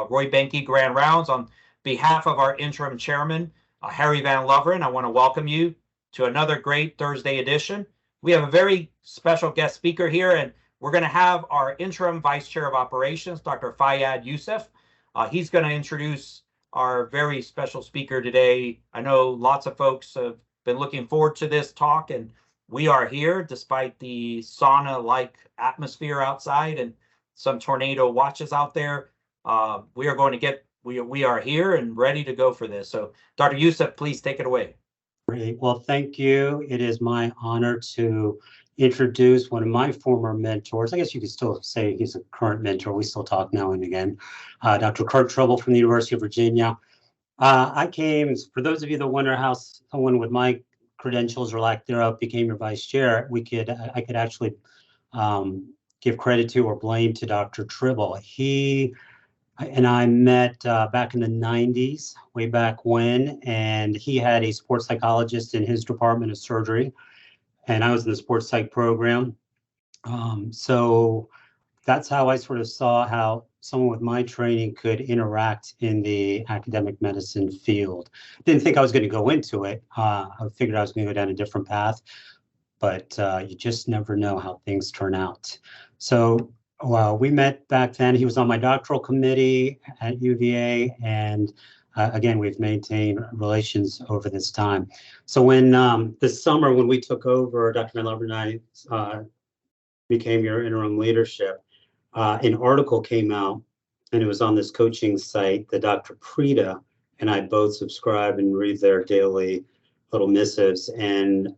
Roy Benke Grand Rounds. On behalf of our interim chairman, Harry Van Loveren, I want to welcome you to another great Thursday edition. We have a very special guest speaker here, and we're going to have our interim vice chair of operations, Dr. Fayyad Youssef. He's going to introduce our very special speaker today. I know lots of folks have been looking forward to this talk, and we are here despite the sauna-like atmosphere outside and some tornado watches out there. We are here and ready to go for this. So Dr. Youssef, please take it away. Great. Well, thank you. It is my honor to introduce one of my former mentors. I guess you could still say he's a current mentor. We still talk now and again. Dr. Curt Tribble from the University of Virginia. I came, for those of you that wonder how someone with my credentials or lack thereof became your vice chair, I could actually give credit to or blame to Dr. Tribble. He and I met back in the 90s, way back when, and he had a sports psychologist in his department of surgery, and I was in the sports psych program. So that's how I sort of saw how someone with my training could interact in the academic medicine field. Didn't think I was going to go into it. I figured I was going to go down a different path, but you just never know how things turn out. So we met back then. He was on my doctoral committee at UVA, and again, we've maintained relations over this time. So when this summer, when we took over, Dr. Van Loveren and I became your interim leadership, an article came out, and it was on this coaching site that Dr. Prita and I both subscribe and read their daily little missives. And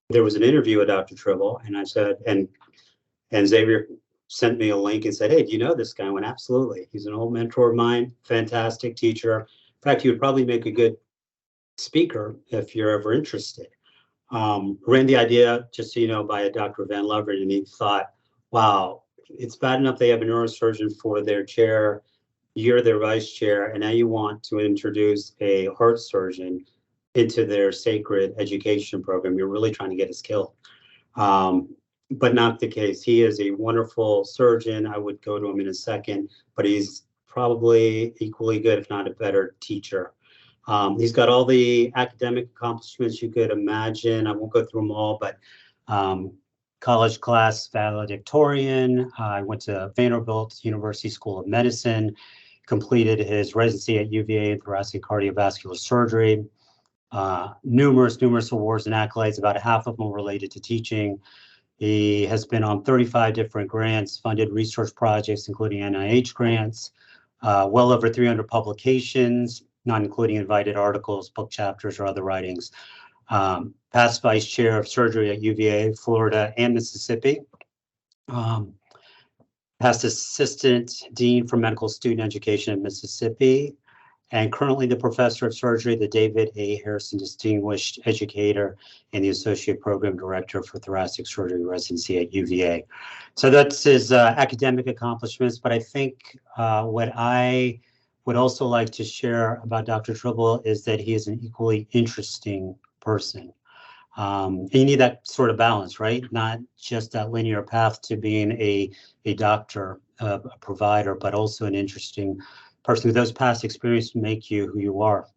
there was an interview with Dr. Tribble, and I said, and Xavier sent me a link and said, "Hey, do you know this guy?" I went, "Absolutely. He's an old mentor of mine, fantastic teacher. In fact, he would probably make a good speaker if you're ever interested." Ran the idea, just so you know, by Dr. Van Loveren, and he thought, wow, it's bad enough they have a neurosurgeon for their chair, you're their vice chair, and now you want to introduce a heart surgeon into their sacred education program. You're really trying to get us killed. But not the case. He is a wonderful surgeon. I would go to him in a second, but he's probably equally good, if not a better teacher. He's got all the academic accomplishments you could imagine. I won't go through them all, but college class valedictorian. I went to Vanderbilt University School of Medicine, completed his residency at UVA in thoracic cardiovascular surgery. Numerous awards and accolades, about half of them related to teaching. He has been on 35 different grants, funded research projects, including NIH grants, well over 300 publications, not including invited articles, book chapters, or other writings. Past vice chair of surgery at UVA, Florida, and Mississippi. Past assistant dean for medical student education at Mississippi, and currently the professor of surgery, the David A. Harrison Distinguished Educator, and the associate program director for thoracic surgery residency at UVA. So that's his academic accomplishments, but I think what I would also like to share about Dr. Tribble is that he is an equally interesting person. And you need that sort of balance, right? Not just that linear path to being a doctor, a provider, but also an interesting person with those past experiences make you who you are.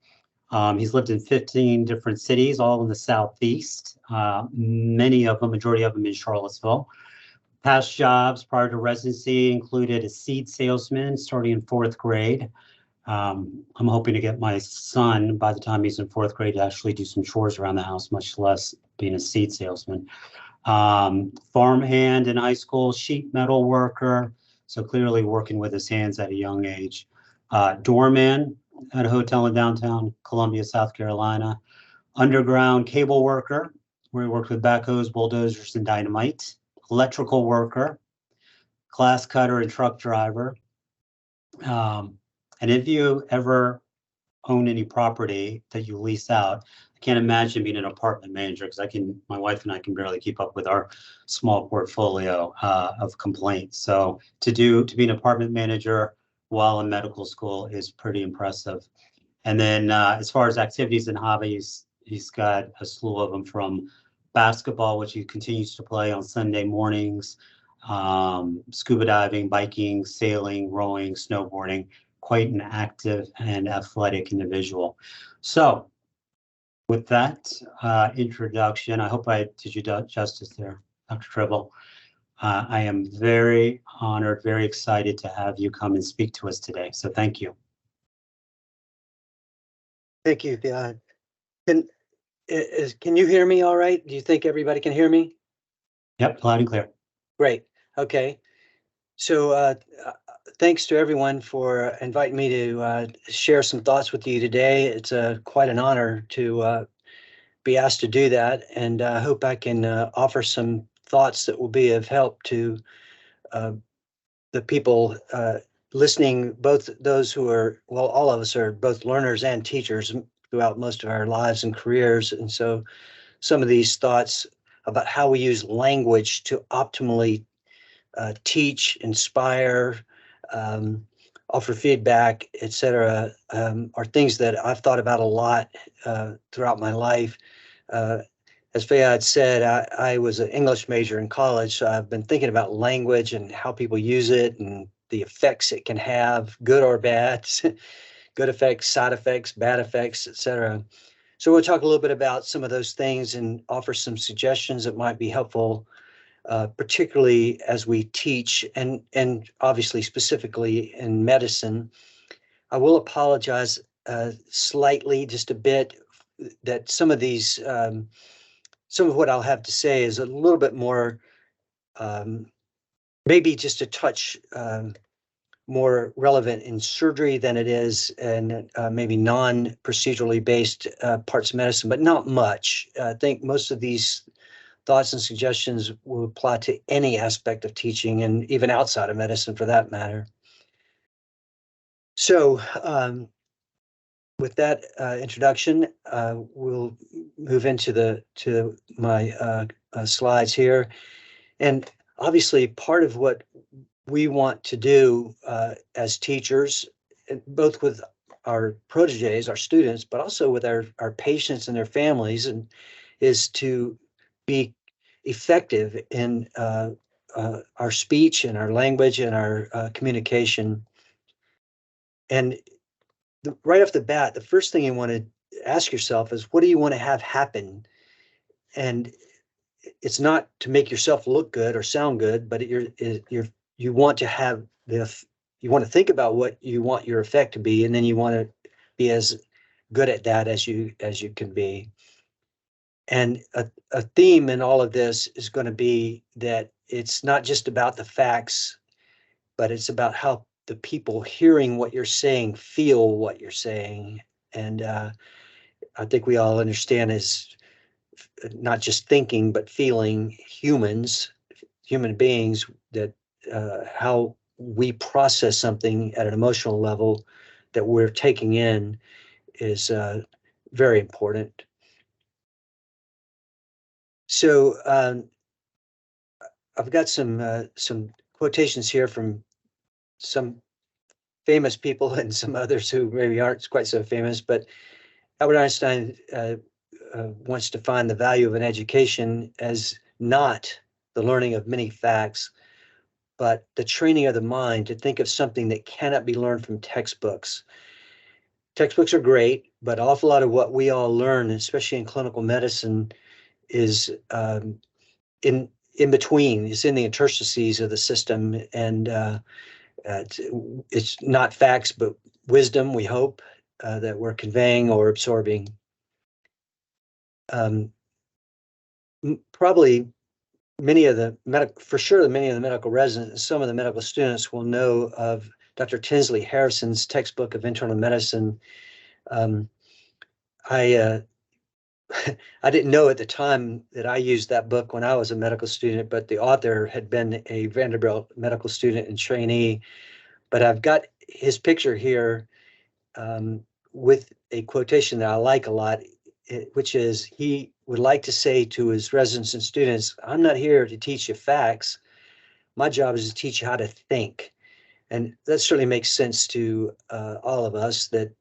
He's lived in 15 different cities, all in the Southeast, majority of them in Charlottesville. Past jobs prior to residency included a seed salesman starting in 4th grade. I'm hoping to get my son, by the time he's in 4th grade, to actually do some chores around the house, much less being a seed salesman. Farmhand in high school, sheet metal worker, so clearly working with his hands at a young age. Doorman at a hotel in downtown Columbia, South Carolina. Underground cable worker, where he worked with backhoes, bulldozers, and dynamite. Electrical worker, glass cutter, and truck driver. And if you ever own any property that you lease out, I can't imagine being an apartment manager, because my wife and I can barely keep up with our small portfolio of complaints. So to be an apartment manager while in medical school is pretty impressive. And then as far as activities and hobbies, he's got a slew of them, from basketball, which he continues to play on Sunday mornings, scuba diving, biking, sailing, rowing, snowboarding, quite an active and athletic individual. So with that introduction, I hope I did you justice there, Dr. Tribble. I am very honored, very excited to have you come and speak to us today. So thank you. Thank you. Can you hear me all right? Do you think everybody can hear me? Yep, loud and clear. Great. Okay. So thanks to everyone for inviting me to share some thoughts with you today. It's quite an honor to be asked to do that, and I hope I can offer some thoughts that will be of help to the people listening, both those who are, well, all of us are both learners and teachers throughout most of our lives and careers. And so some of these thoughts about how we use language to optimally teach, inspire, offer feedback, etc., are things that I've thought about a lot throughout my life. As Fayad said, I was an English major in college, so I've been thinking about language and how people use it and the effects it can have, good or bad, good effects, side effects, bad effects, etc. So we'll talk a little bit about some of those things and offer some suggestions that might be helpful, particularly as we teach and obviously specifically in medicine. I will apologize slightly, just a bit, that some of these, some of what I'll have to say is a little bit more, maybe just a touch more relevant in surgery than it is in maybe non-procedurally based parts of medicine, but not much. I think most of these thoughts and suggestions will apply to any aspect of teaching and even outside of medicine for that matter. So with that introduction, we'll move into my slides here. And obviously part of what we want to do as teachers, both with our proteges, our students, but also with our patients and their families, and is to be effective in our speech and our language and our communication. And right off the bat, the first thing you want to ask yourself is, what do you want to have happen? And it's not to make yourself look good or sound good, but you want to have you want to think about what you want your effect to be, and then you want to be as good at that as you can be. And a theme in all of this is going to be that it's not just about the facts, but it's about how the people hearing what you're saying feel what you're saying. And I think we all understand is not just thinking, but feeling human beings, that how we process something at an emotional level that we're taking in is very important. So I've got some quotations here from some famous people and some others who maybe aren't quite so famous, but Albert Einstein wants to define the value of an education as not the learning of many facts, but the training of the mind to think of something that cannot be learned from textbooks. Textbooks are great, but an awful lot of what we all learn, especially in clinical medicine, is in between. It's in the interstices of the system, and it's not facts, but wisdom, we hope, that we're conveying or absorbing. Probably many of the medical residents, some of the medical students will know of Dr. Tinsley Harrison's textbook of internal medicine. I didn't know at the time that I used that book when I was a medical student, but the author had been a Vanderbilt medical student and trainee. But I've got his picture here with a quotation that I like a lot, which is, he would like to say to his residents and students, "I'm not here to teach you facts. My job is to teach you how to think." And that certainly makes sense to all of us, that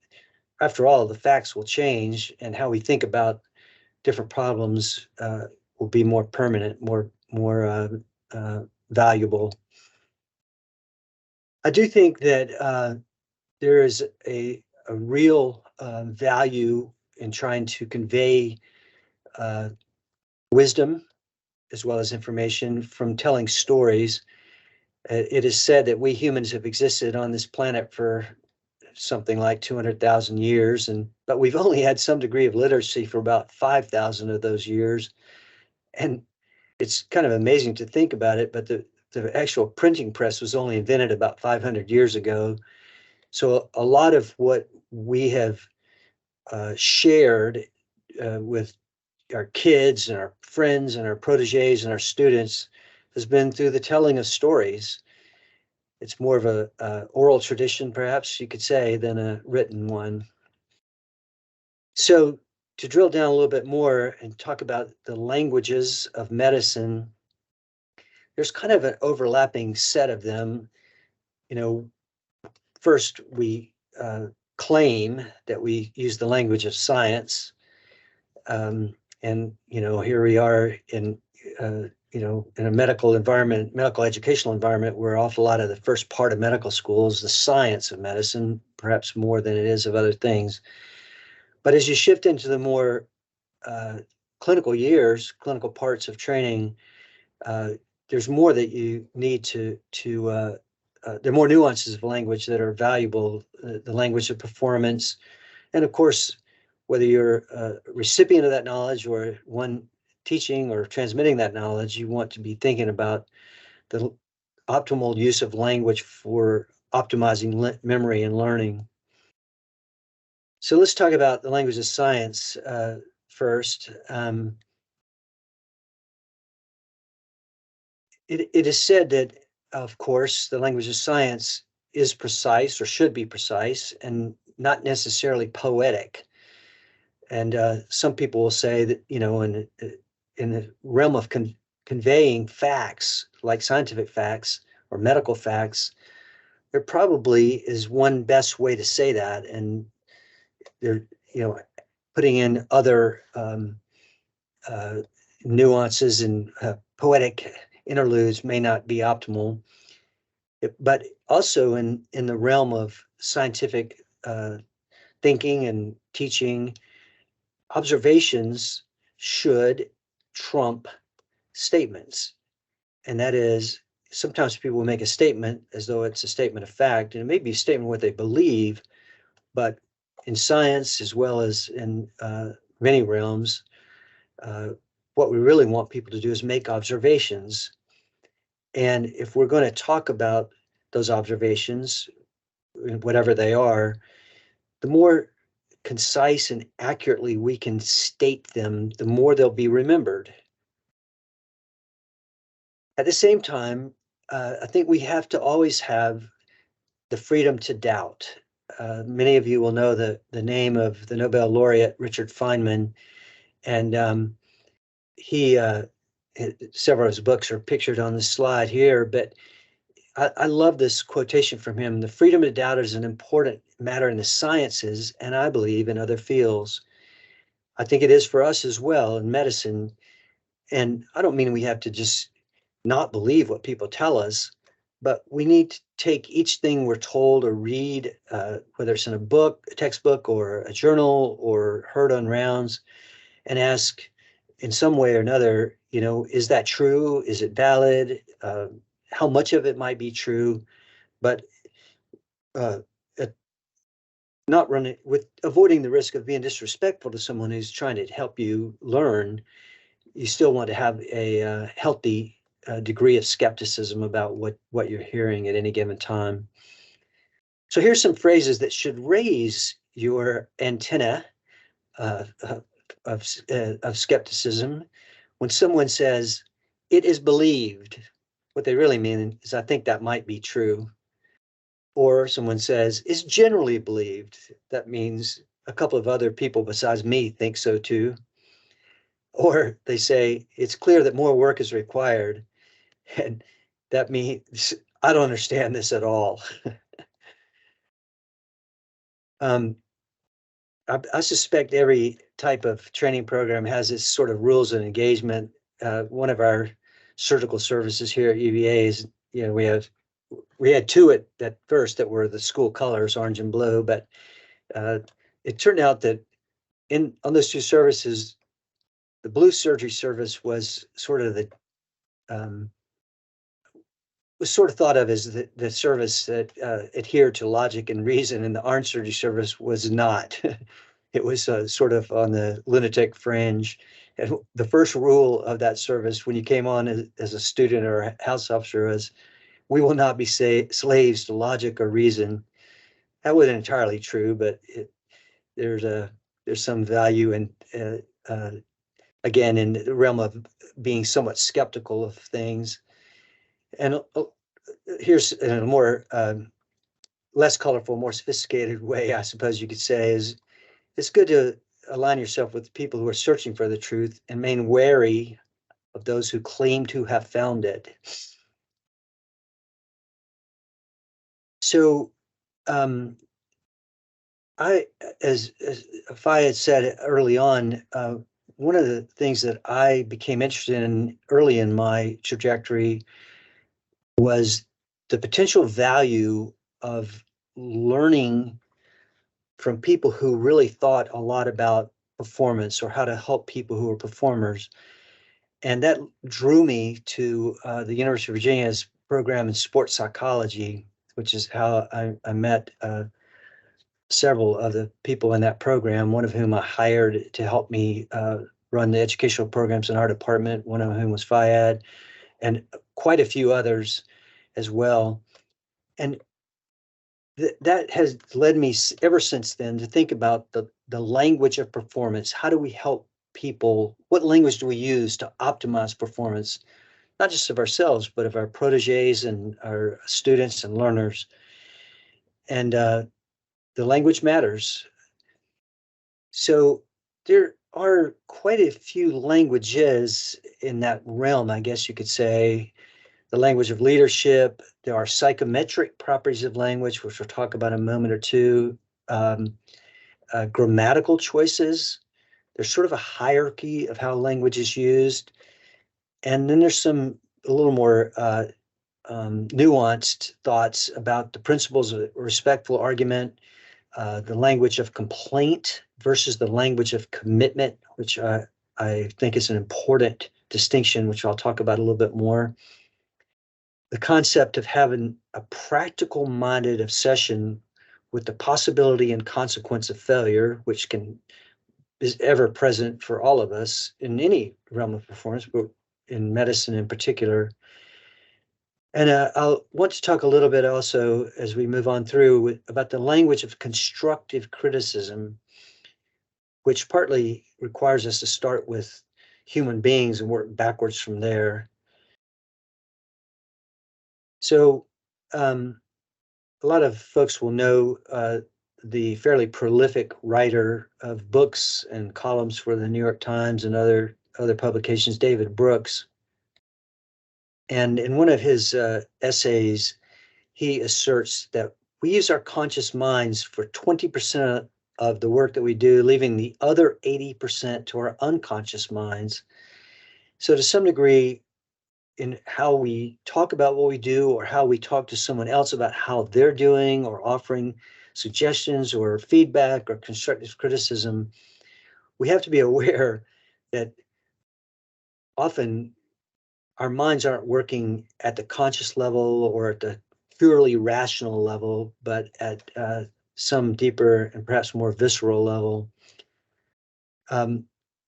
after all, the facts will change, and how we think about different problems will be more permanent, more valuable. I do think that there is a real value in trying to convey wisdom as well as information from telling stories. It is said that we humans have existed on this planet for something like 200,000 years, but we've only had some degree of literacy for about 5,000 of those years. And it's kind of amazing to think about it, but the actual printing press was only invented about 500 years ago. So a lot of what we have shared with our kids and our friends and our proteges and our students has been through the telling of stories. It's more of a oral tradition, perhaps you could say, than a written one. So to drill down a little bit more and talk about the languages of medicine, there's kind of an overlapping set of them. You know, first we claim that we use the language of science. And, you know, here we are in, you know, in a medical environment, medical educational environment, where an awful lot of the first part of medical school is the science of medicine, perhaps more than it is of other things. But as you shift into the more clinical years, clinical parts of training, there's more that you need to there are more nuances of language that are valuable, the language of performance. And of course, whether you're a recipient of that knowledge or one teaching or transmitting that knowledge, you want to be thinking about the optimal use of language for optimizing memory and learning. So let's talk about the language of science first. It is said that, of course, the language of science is precise or should be precise and not necessarily poetic. And some people will say that, you know, in the realm of conveying facts, like scientific facts or medical facts, there probably is one best way to say that. And they're, you know, putting in other nuances and poetic interludes may not be optimal. But also in the realm of scientific thinking and teaching, observations should trump statements. And that is, sometimes people will make a statement as though it's a statement of fact, and it may be a statement of what they believe, but in science, as well as in many realms, what we really want people to do is make observations. And if we're going to talk about those observations, whatever they are, the more concise and accurately we can state them, the more they'll be remembered. At the same time, I think we have to always have the freedom to doubt. Many of you will know the name of the Nobel laureate, Richard Feynman, and he, several of his books are pictured on the slide here, but I love this quotation from him. The freedom to doubt is an important matter in the sciences, and I believe in other fields. I think it is for us as well in medicine. And I don't mean we have to just not believe what people tell us, but we need to take each thing we're told or read, whether it's in a book, a textbook, or a journal, or heard on rounds, and ask in some way or another, you know, is that true? Is it valid? How much of it might be true? But not running with avoiding the risk of being disrespectful to someone who's trying to help you learn. You still want to have a healthy degree of skepticism about what you're hearing at any given time. So here's some phrases that should raise your antenna of skepticism. When someone says, "It is believed," what they really mean is, "I think that might be true." Or someone says, "is generally believed." That means a couple of other people besides me think so too. Or they say, "it's clear that more work is required." And that means, I don't understand this at all. I suspect every type of training program has its sort of rules of engagement. One of our surgical services here at UVA is, you know, we have we had two at first that were the school colors, orange and blue, but it turned out that on those two services, the blue surgery service was sort of was sort of thought of as the service that adhered to logic and reason, and the orange surgery service was not. It was sort of on the lunatic fringe. And the first rule of that service, when you came on as a student or a house officer, was, "We will not be slaves to logic or reason." That wasn't entirely true, but there's some value in again in the realm of being somewhat skeptical of things. And here's in a more less colorful, more sophisticated way, I suppose you could say, is it's good to align yourself with people who are searching for the truth and remain wary of those who claim to have found it. So as Faya had said early on, one of the things that I became interested in early in my trajectory was the potential value of learning from people who really thought a lot about performance or how to help people who are performers. And that drew me to the University of Virginia's program in sports psychology, which is how I met several of the people in that program, one of whom I hired to help me run the educational programs in our department, one of whom was Fayad, and quite a few others as well. And that has led me ever since then to think about the language of performance. How do we help people? What language do we use to optimize performance, not just of ourselves, but of our proteges and our students and learners? And the language matters. So there are quite a few languages in that realm, I guess you could say. The language of leadership. There are psychometric properties of language, which we'll talk about in a moment or two. Grammatical choices. There's sort of a hierarchy of how language is used. And then there's a little more nuanced thoughts about the principles of respectful argument, the language of complaint versus the language of commitment, which I think is an important distinction, which I'll talk about a little bit more. The concept of having a practical-minded obsession with the possibility and consequence of failure, which is ever present for all of us in any realm of performance, but in medicine in particular. And I'll want to talk a little bit also as we move on through about the language of constructive criticism, which partly requires us to start with human beings and work backwards from there. So a lot of folks will know the fairly prolific writer of books and columns for the New York Times and other publications, David Brooks. And in one of his essays, he asserts that we use our conscious minds for 20% of the work that we do, leaving the other 80% to our unconscious minds. So to some degree, in how we talk about what we do or how we talk to someone else about how they're doing or offering suggestions or feedback or constructive criticism, we have to be aware that often our minds aren't working at the conscious level or at the purely rational level, but at some deeper and perhaps more visceral level.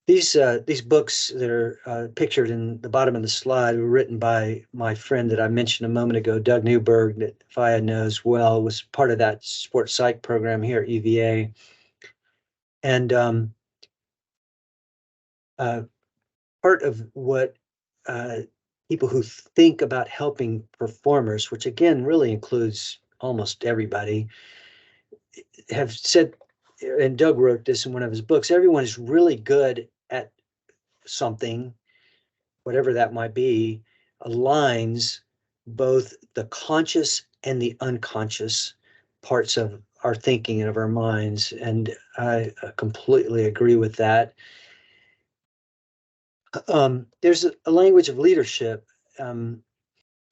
These books that are pictured in the bottom of the slide were written by my friend that I mentioned a moment ago, Doug Newberg, that Faya knows well, was part of that sports psych program here at UVA. And part of what people who think about helping performers, which again really includes almost everybody, have said, and Doug wrote this in one of his books, everyone is really good at something, whatever that might be, aligns both the conscious and the unconscious parts of our thinking and of our minds. And I completely agree with that. There's a language of leadership.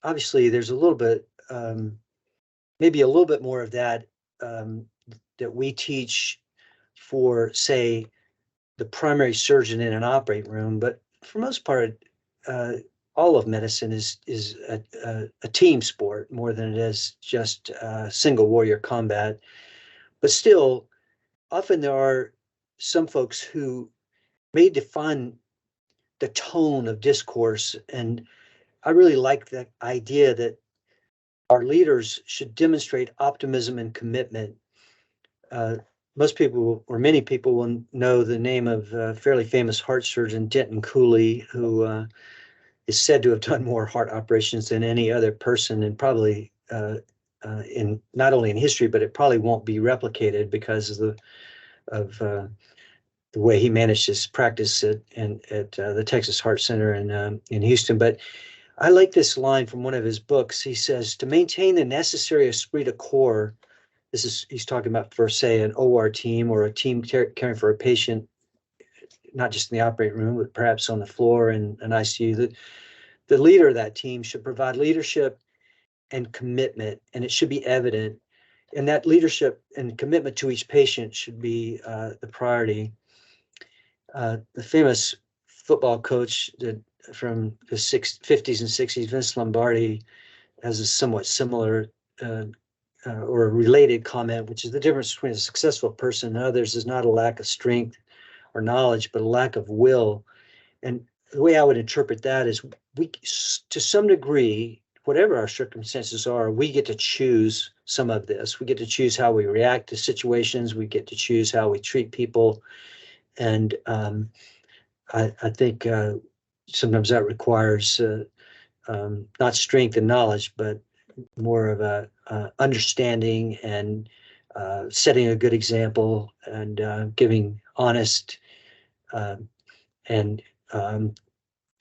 Obviously, there's a little bit maybe a little bit more of that that we teach for, say, the primary surgeon in an operating room. But for most part, all of medicine is a team sport more than it is just single warrior combat. But still, often there are some folks who may define the tone of discourse. And I really like the idea that our leaders should demonstrate optimism and commitment. Most people, or many people, will know the name of a fairly famous heart surgeon, Denton Cooley, who is said to have done more heart operations than any other person, and probably in not only in history, but it probably won't be replicated because of the way he managed his practice at the Texas Heart Center in Houston. But I like this line from one of his books. He says, "To maintain the necessary esprit de corps," he's talking about for, say, an OR team or a team caring for a patient, not just in the operating room, but perhaps on the floor in an ICU. The leader of that team should provide leadership and commitment, and it should be evident. And that leadership and commitment to each patient should be the priority. The famous football coach from the 50s and 60s, Vince Lombardi, has a somewhat similar or a related comment, which is the difference between a successful person and others is not a lack of strength or knowledge, but a lack of will. And the way I would interpret that is we, to some degree, whatever our circumstances are, we get to choose some of this. We get to choose how we react to situations. We get to choose how we treat people. And I think sometimes that requires not strength and knowledge, but more of a understanding and setting a good example and giving honest and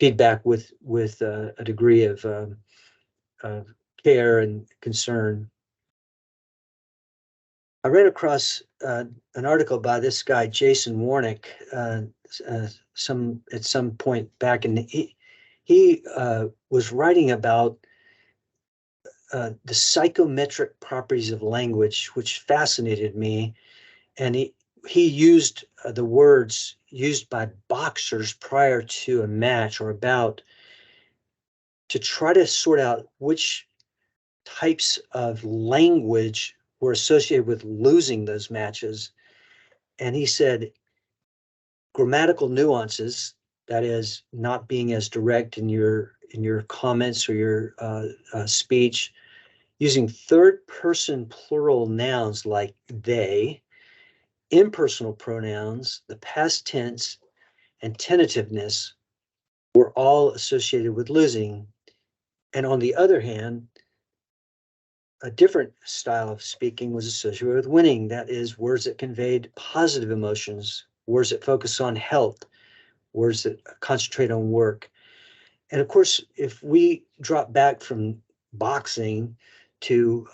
feedback with a degree of care and concern. I read across an article by this guy, Jason Warnick, at some point back, and he was writing about the psychometric properties of language, which fascinated me. And he used the words used by boxers prior to a match or a bout to try to sort out which types of language were associated with losing those matches. And he said grammatical nuances, that is, not being as direct in your comments or your speech, using third-person plural nouns like they, impersonal pronouns, the past tense, and tentativeness were all associated with losing. And on the other hand, a different style of speaking was associated with winning. That is, words that conveyed positive emotions, words that focus on health, words that concentrate on work. And of course, if we drop back from boxing to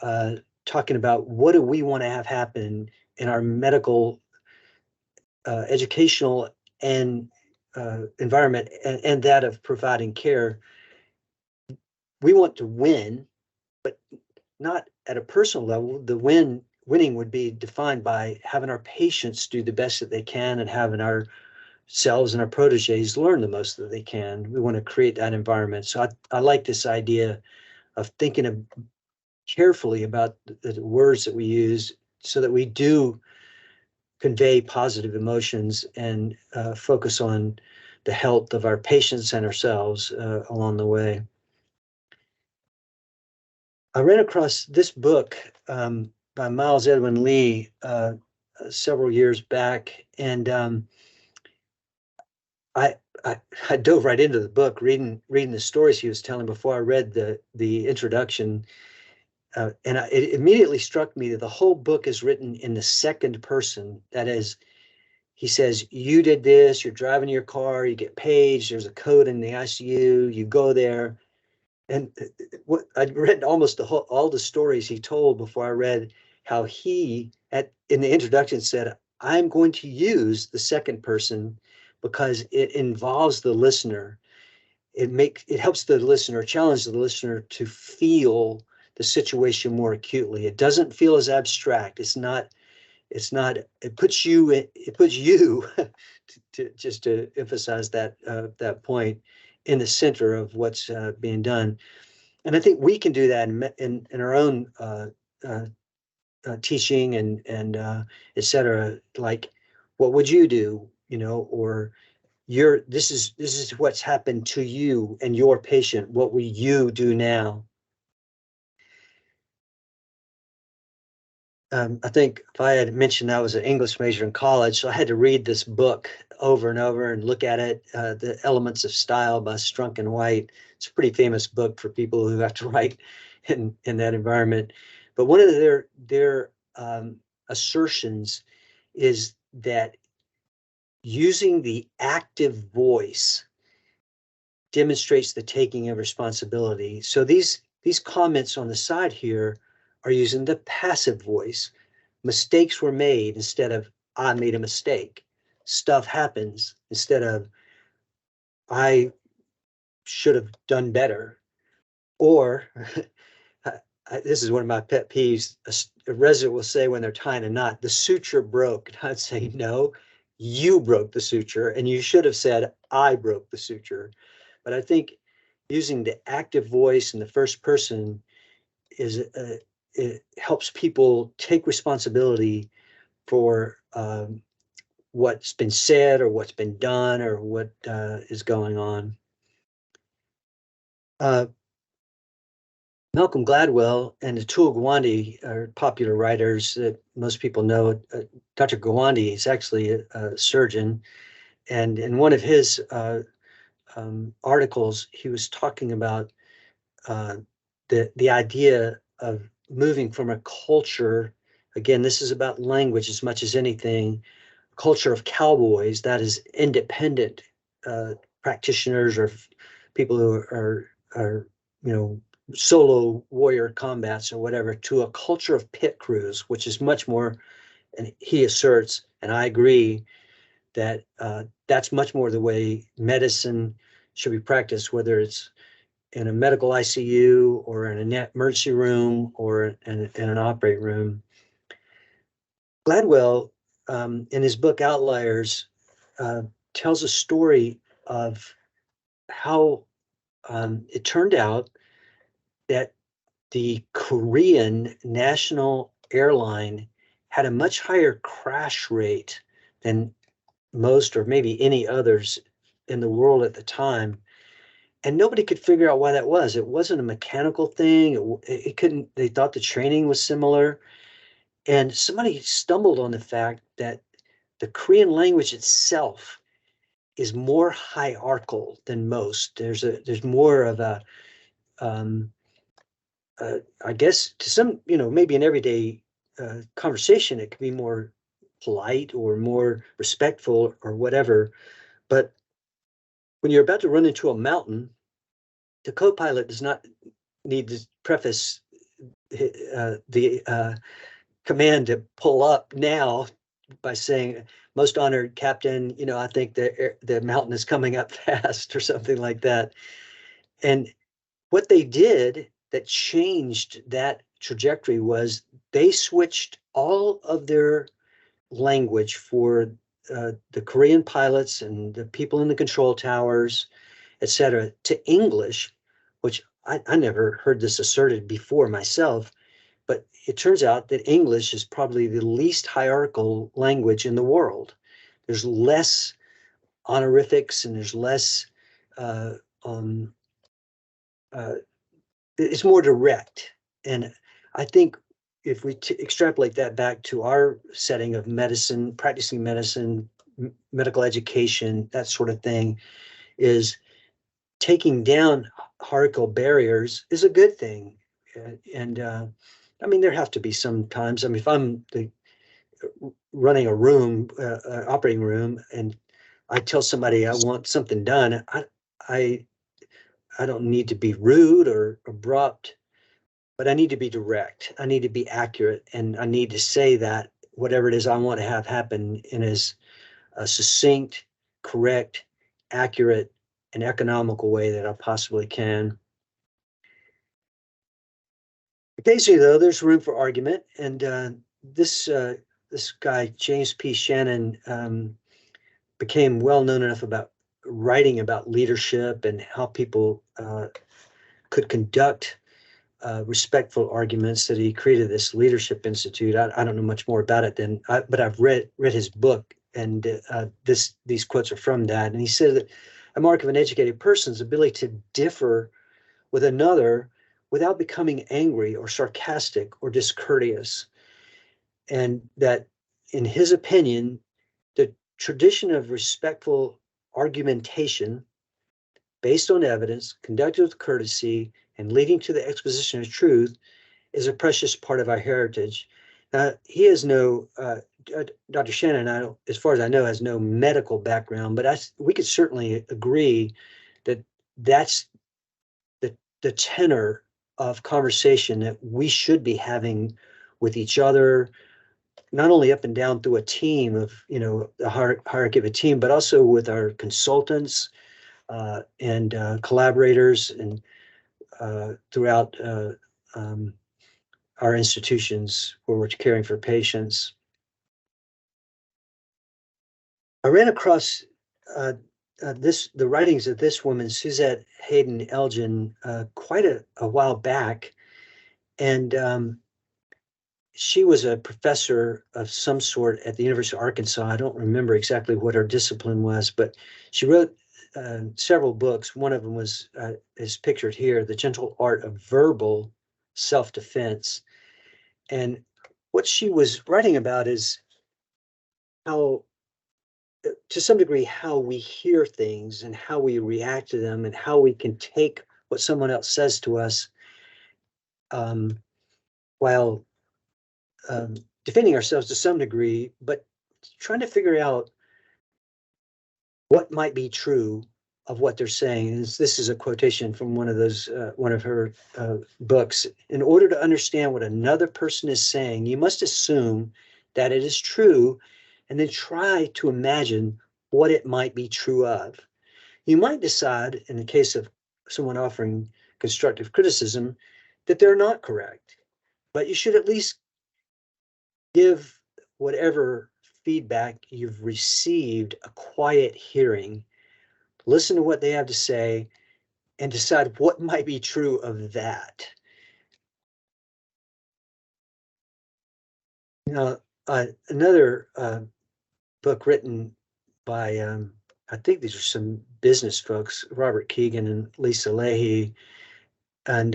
talking about what do we want to have happen in our medical, educational, and environment, and that of providing care, we want to win, but not at a personal level. The winning would be defined by having our patients do the best that they can and having ourselves and our proteges learn the most that they can. We want to create that environment. So I like this idea of thinking carefully about the words that we use so that we do convey positive emotions and focus on the health of our patients and ourselves along the way. I ran across this book by Miles Edwin Lee several years back, and I dove right into the book, reading the stories he was telling before I read the introduction, and it immediately struck me that the whole book is written in the second person. That is, he says, "You did this. You're driving your car. You get paged. There's a code in the ICU. You go there." And what I read almost all the stories he told before I read how he in the introduction said, "I'm going to use the second person because it involves the listener. It helps the listener, challenge the listener to feel the situation more acutely. It doesn't feel as abstract. It puts you just to emphasize that point, in the center of what's being done. And I think we can do that in our own teaching and et cetera. Like, what would you do? Or this is what's happened to you and your patient. What will you do now? I think if I had mentioned I was an English major in college, so I had to read this book over and over and look at it, The Elements of Style by Strunk and White. It's a pretty famous book for people who have to write in that environment. But one of their assertions is that using the active voice demonstrates the taking of responsibility. So these comments on the side here are using the passive voice. Mistakes were made instead of I made a mistake. Stuff happens instead of I should have done better. Or this is one of my pet peeves. A resident will say when they're tying a knot, the suture broke. And I'd say, no, you broke the suture, and you should have said, I broke the suture. But I think using the active voice in the first person it helps people take responsibility for what's been said or what's been done or what is going on. Malcolm Gladwell and Atul Gawande are popular writers that most people know. Dr. Gawande is actually a surgeon, and in one of his articles, he was talking about the idea of moving from a culture. Again, this is about language as much as anything. Culture of cowboys, that is independent practitioners or people who are solo warrior combats or whatever, to a culture of pit crews, which is much more. And he asserts, and I agree, that that's much more the way medicine should be practiced, whether it's in a medical ICU or in an emergency room or in an operating room. Gladwell, in his book Outliers, tells a story of how it turned out that the Korean national airline had a much higher crash rate than most or maybe any others in the world at the time. And nobody could figure out why that was. It wasn't a mechanical thing. It couldn't, they thought the training was similar. And somebody stumbled on the fact that the Korean language itself is more hierarchical than most. There's more of a, I guess to some, maybe an everyday conversation, it could be more polite or more respectful or whatever. But when you're about to run into a mountain, the co-pilot does not need to preface the command to pull up now by saying, most honored captain, I think the mountain is coming up fast or something like that. And what they did that changed that trajectory was they switched all of their language for the Korean pilots and the people in the control towers, et cetera, to English, which I never heard this asserted before myself, but it turns out that English is probably the least hierarchical language in the world. There's less honorifics and there's less, it's more direct. And I think if we extrapolate that back to our setting of medicine, practicing medicine, medical education, that sort of thing, is taking down hierarchical barriers is a good thing. And I mean, there have to be some times. I mean, if I'm running a room, operating room, and I tell somebody I want something done, I don't need to be rude or abrupt, but I need to be direct. I need to be accurate, and I need to say that whatever it is I want to have happen in as a succinct, correct, accurate, and economical way that I possibly can. Occasionally, though, there's room for argument, and this guy James P. Shannon became well known enough about writing about leadership and how people could conduct respectful arguments that he created this Leadership Institute. I don't know much more about it but I've read his book, and these quotes are from that. And he said that a mark of an educated person's ability to differ with another without becoming angry or sarcastic or discourteous. And that, in his opinion, the tradition of respectful argumentation based on evidence, conducted with courtesy, and leading to the exposition of truth is a precious part of our heritage. He has no, Dr. Shannon, as far as I know, has no medical background, but we could certainly agree that that's the tenor of conversation that we should be having with each other, not only up and down through a team of, the hierarchy of a team, but also with our consultants and collaborators and throughout our institutions where we're caring for patients. I ran across the writings of this woman, Suzette Hayden Elgin, quite a while back. And she was a professor of some sort at the University of Arkansas. I don't remember exactly what her discipline was, but she wrote several books. One of them is pictured here, The Gentle Art of Verbal Self-Defense. And what she was writing about is how, to some degree, how we hear things and how we react to them and how we can take what someone else says to us while defending ourselves to some degree, but trying to figure out what might be true of what they're saying. And this is a quotation from one of her books. In order to understand what another person is saying, you must assume that it is true and then try to imagine what it might be true of. You might decide, in the case of someone offering constructive criticism, that they're not correct, but you should at least give whatever feedback you've received a quiet hearing, listen to what they have to say, and decide what might be true of that. Now, another book written by, I think these are some business folks, Robert Keegan and Lisa Leahy, and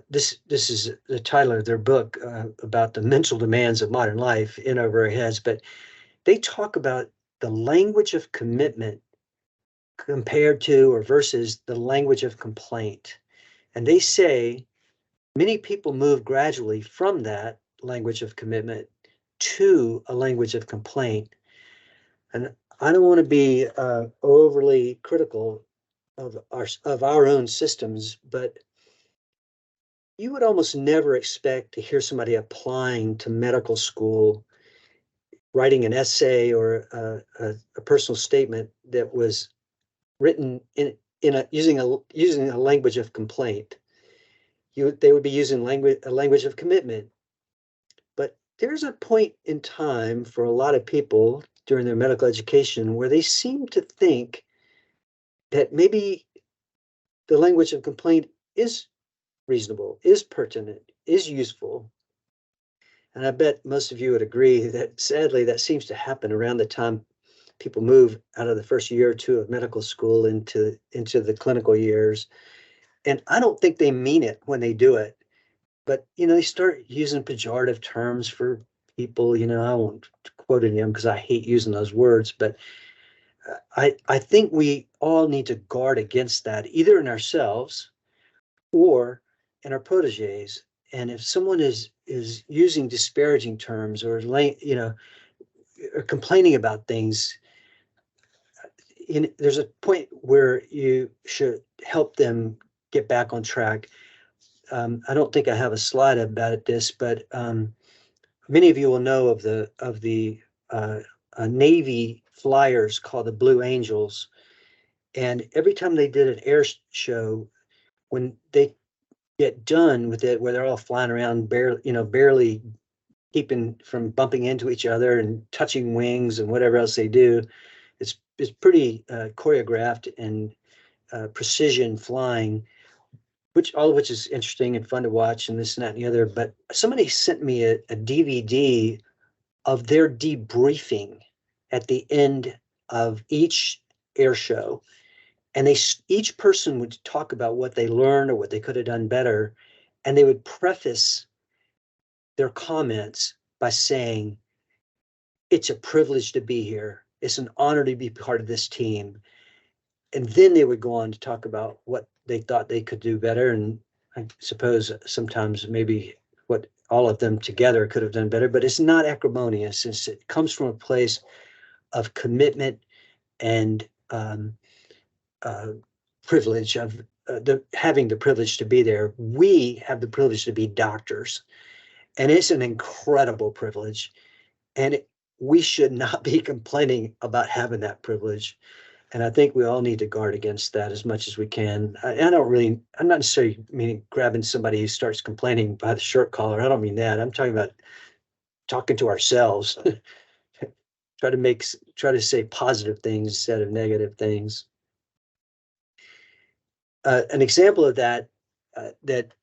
this is the title of their book about the mental demands of modern life in over our heads, but they talk about the language of commitment compared to or versus the language of complaint. And they say many people move gradually from that language of commitment to a language of complaint. And I don't want to be overly critical of our own systems, but you would almost never expect to hear somebody applying to medical school, writing an essay or a personal statement that was written using a language of complaint. They would be using a language of commitment. But there's a point in time for a lot of people during their medical education where they seem to think that maybe the language of complaint is reasonable, is pertinent, is useful. And I bet most of you would agree that sadly that seems to happen around the time people move out of the first year or two of medical school into the clinical years. And I don't think they mean it when they do it, but they start using pejorative terms for people. I won't quote any of them because I hate using those words, but I think we all need to guard against that, either in ourselves or in our proteges. And if someone is using disparaging terms or or complaining about things, there's a point where you should help them get back on track. I don't think I have a slide about this, but many of you will know of the Navy flyers called the Blue Angels. And every time they did an air show, when they get done with it, where they're all flying around, barely keeping from bumping into each other and touching wings and whatever else they do. It's pretty choreographed and precision flying, all of which is interesting and fun to watch, and this and that and the other. But somebody sent me a DVD of their debriefing at the end of each air show, and each person would talk about what they learned or what they could have done better, and they would preface their comments by saying, "It's a privilege to be here. It's an honor to be part of this team." And then they would go on to talk about what they thought they could do better. And I suppose sometimes maybe what all of them together could have done better, but it's not acrimonious. It comes from a place of commitment and privilege of having the privilege to be there. We have the privilege to be doctors, and it's an incredible privilege. And we should not be complaining about having that privilege. And I think we all need to guard against that as much as we can. I'm not necessarily meaning grabbing somebody who starts complaining by the shirt collar. I don't mean that. I'm talking about talking to ourselves. Try to say positive things instead of negative things. An example of that that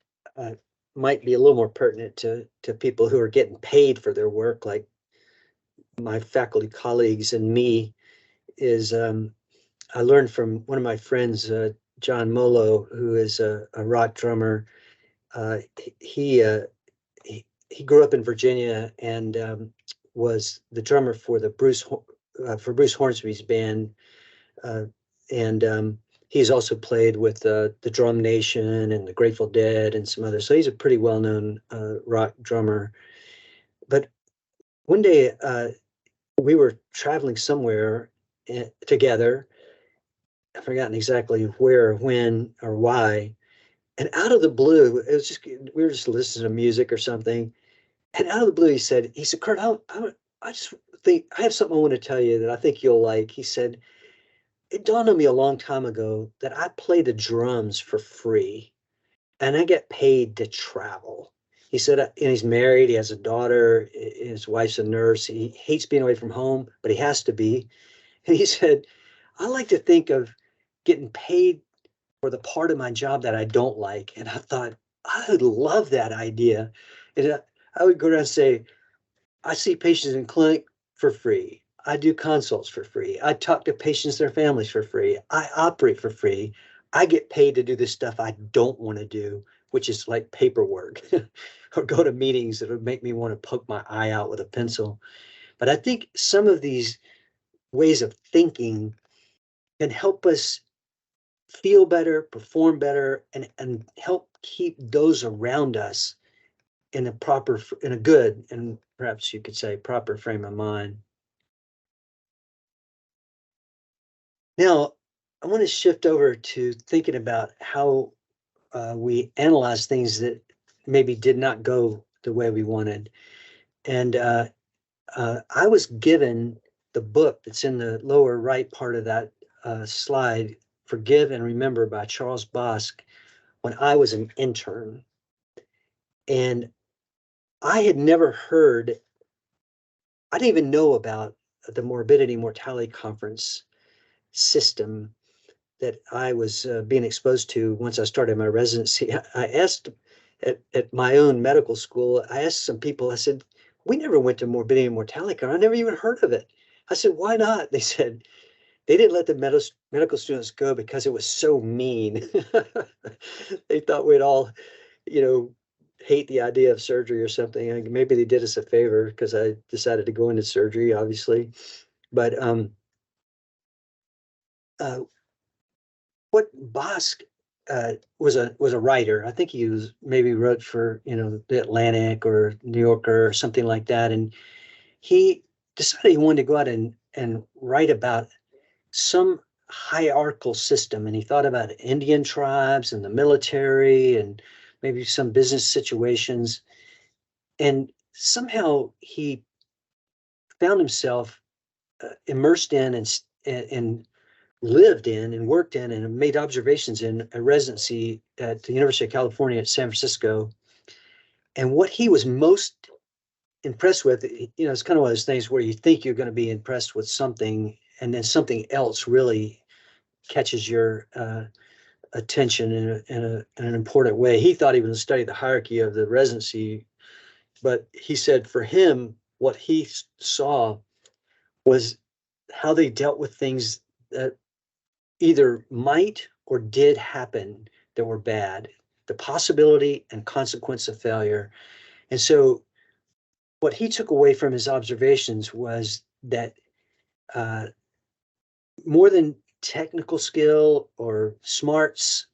might be a little more pertinent to people who are getting paid for their work, like my faculty colleagues and me, is I learned from one of my friends, John Molo, who is a rock drummer. He grew up in Virginia and was the drummer for Bruce Hornsby's band, and he's also played with the Drum Nation and the Grateful Dead and some others. So he's a pretty well-known rock drummer. But one day we were traveling somewhere together. I've forgotten exactly where, when, or why. And out of the blue, it was just, we were just listening to music or something. And out of the blue, he said, "Curt, I just think I have something I want to tell you that I think you'll like." He said, "It dawned on me a long time ago that I play the drums for free and I get paid to travel." He said, and he's married, he has a daughter, his wife's a nurse. He hates being away from home, but he has to be. And he said, "I like to think of getting paid for the part of my job that I don't like." And I thought, I would love that idea. And I would go around and say, "I see patients in clinic for free. I do consults for free. I talk to patients, their families for free. I operate for free. I get paid to do the stuff I don't want to do, which is like paperwork or go to meetings that would make me want to poke my eye out with a pencil." But I think some of these ways of thinking can help us feel better, perform better, and help keep those around us in a good, and perhaps you could say proper frame of mind. Now, I want to shift over to thinking about how we analyze things that maybe did not go the way we wanted. And I was given the book that's in the lower right part of that slide, Forgive and Remember by Charles Bosque, when I was an intern. And I had never heard, I didn't even know about the Morbidity Mortality Conference system that I was being exposed to once I started my residency. I asked at my own medical school, I asked some people, I said, "We never went to Morbidity and Mortality Conference. I never even heard of it." I said, "Why not?" They said, they didn't let the medical students go because it was so mean. They thought we'd all, hate the idea of surgery or something. Maybe they did us a favor because I decided to go into surgery, obviously. But what Bosque was a writer. I think he maybe wrote for the Atlantic or New Yorker or something like that, and he decided he wanted to go out and write about some hierarchical system. And he thought about Indian tribes and the military and maybe some business situations. And somehow he found himself immersed in and lived in and worked in and made observations in a residency at the University of California at San Francisco. And what he was most impressed with, it's kind of one of those things where you think you're going to be impressed with something, and then something else really catches your attention in an important way. He thought he was going to study the hierarchy of the residency, but he said for him, what he saw was how they dealt with things that either might or did happen that were bad, the possibility and consequence of failure. And so what he took away from his observations was that more than technical skill or smarts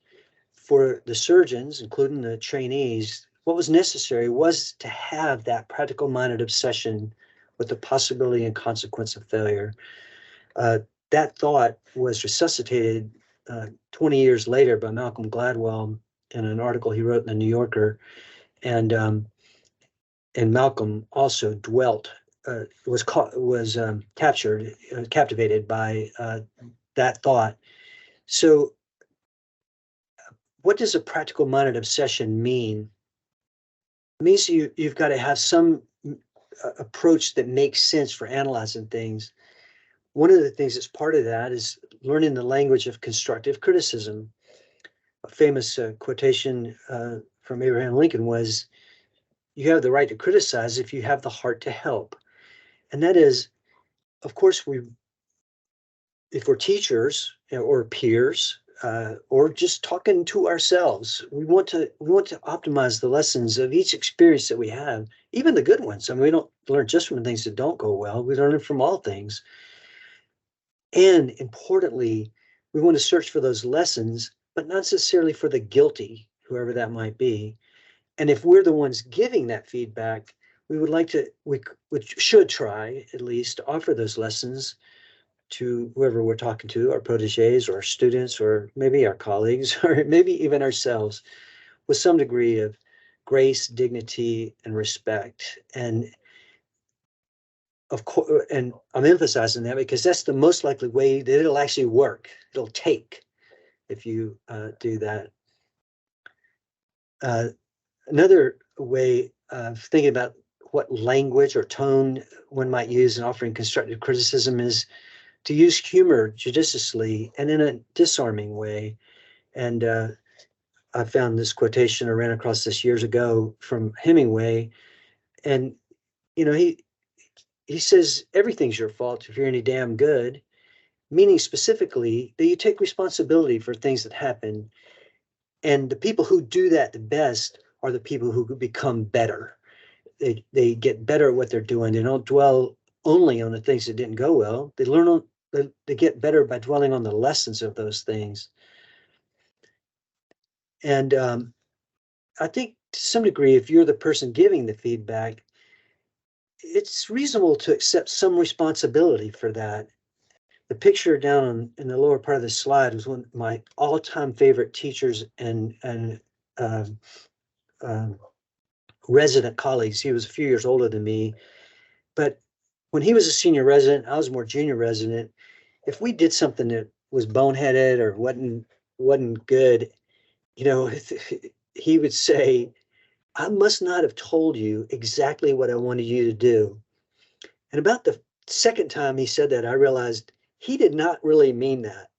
for the surgeons, including the trainees, what was necessary was to have that practical-minded obsession with the possibility and consequence of failure. That thought was resuscitated 20 years later by Malcolm Gladwell in an article he wrote in the New Yorker, and Malcolm also was captivated by that thought. So, what does a practical-minded obsession mean? It means you've got to have some approach that makes sense for analyzing things. One of the things that's part of that is learning the language of constructive criticism. A famous quotation from Abraham Lincoln was, "You have the right to criticize if you have the heart to help." And that is, of course, if we're teachers or peers or just talking to ourselves, we want to optimize the lessons of each experience that we have, even the good ones. I mean, we don't learn just from things that don't go well. We learn from all things. And importantly, we want to search for those lessons, but not necessarily for the guilty, whoever that might be. And if we're the ones giving that feedback, we should try at least to offer those lessons to whoever we're talking to, our proteges or our students, or maybe our colleagues, or maybe even ourselves, with some degree of grace, dignity, and respect. And of course, and I'm emphasizing that because that's the most likely way that it'll actually work. It'll take if you do that. Another way of thinking about what language or tone one might use in offering constructive criticism is to use humor judiciously and in a disarming way. And I found this quotation, I ran across this years ago from Hemingway. And, he says, everything's your fault if you're any damn good, meaning specifically that you take responsibility for things that happen. And the people who do that the best are the people who become better. They get better at what they're doing. They don't dwell only on the things that didn't go well. They get better by dwelling on the lessons of those things. And I think to some degree, if you're the person giving the feedback, it's reasonable to accept some responsibility for that. The picture down in the lower part of the slide was one of my all-time favorite teachers and resident colleagues. He was a few years older than me, but when he was a senior resident, I was more junior resident. If we did something that was boneheaded or wasn't good, he would say, "I must not have told you exactly what I wanted you to do." And about the second time he said that, I realized he did not really mean that.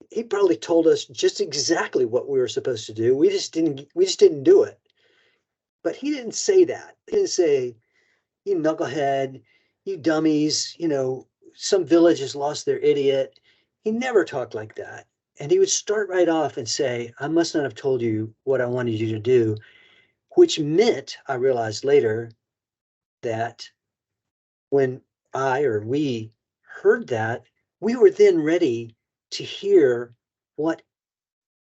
He probably told us just exactly what we were supposed to do. We just didn't do it. But he didn't say that. He didn't say, "You knucklehead, you dummies, some village has lost their idiot." He never talked like that. And he would start right off and say, "I must not have told you what I wanted you to do," which meant, I realized later, that when I or we heard that, we were then ready to hear what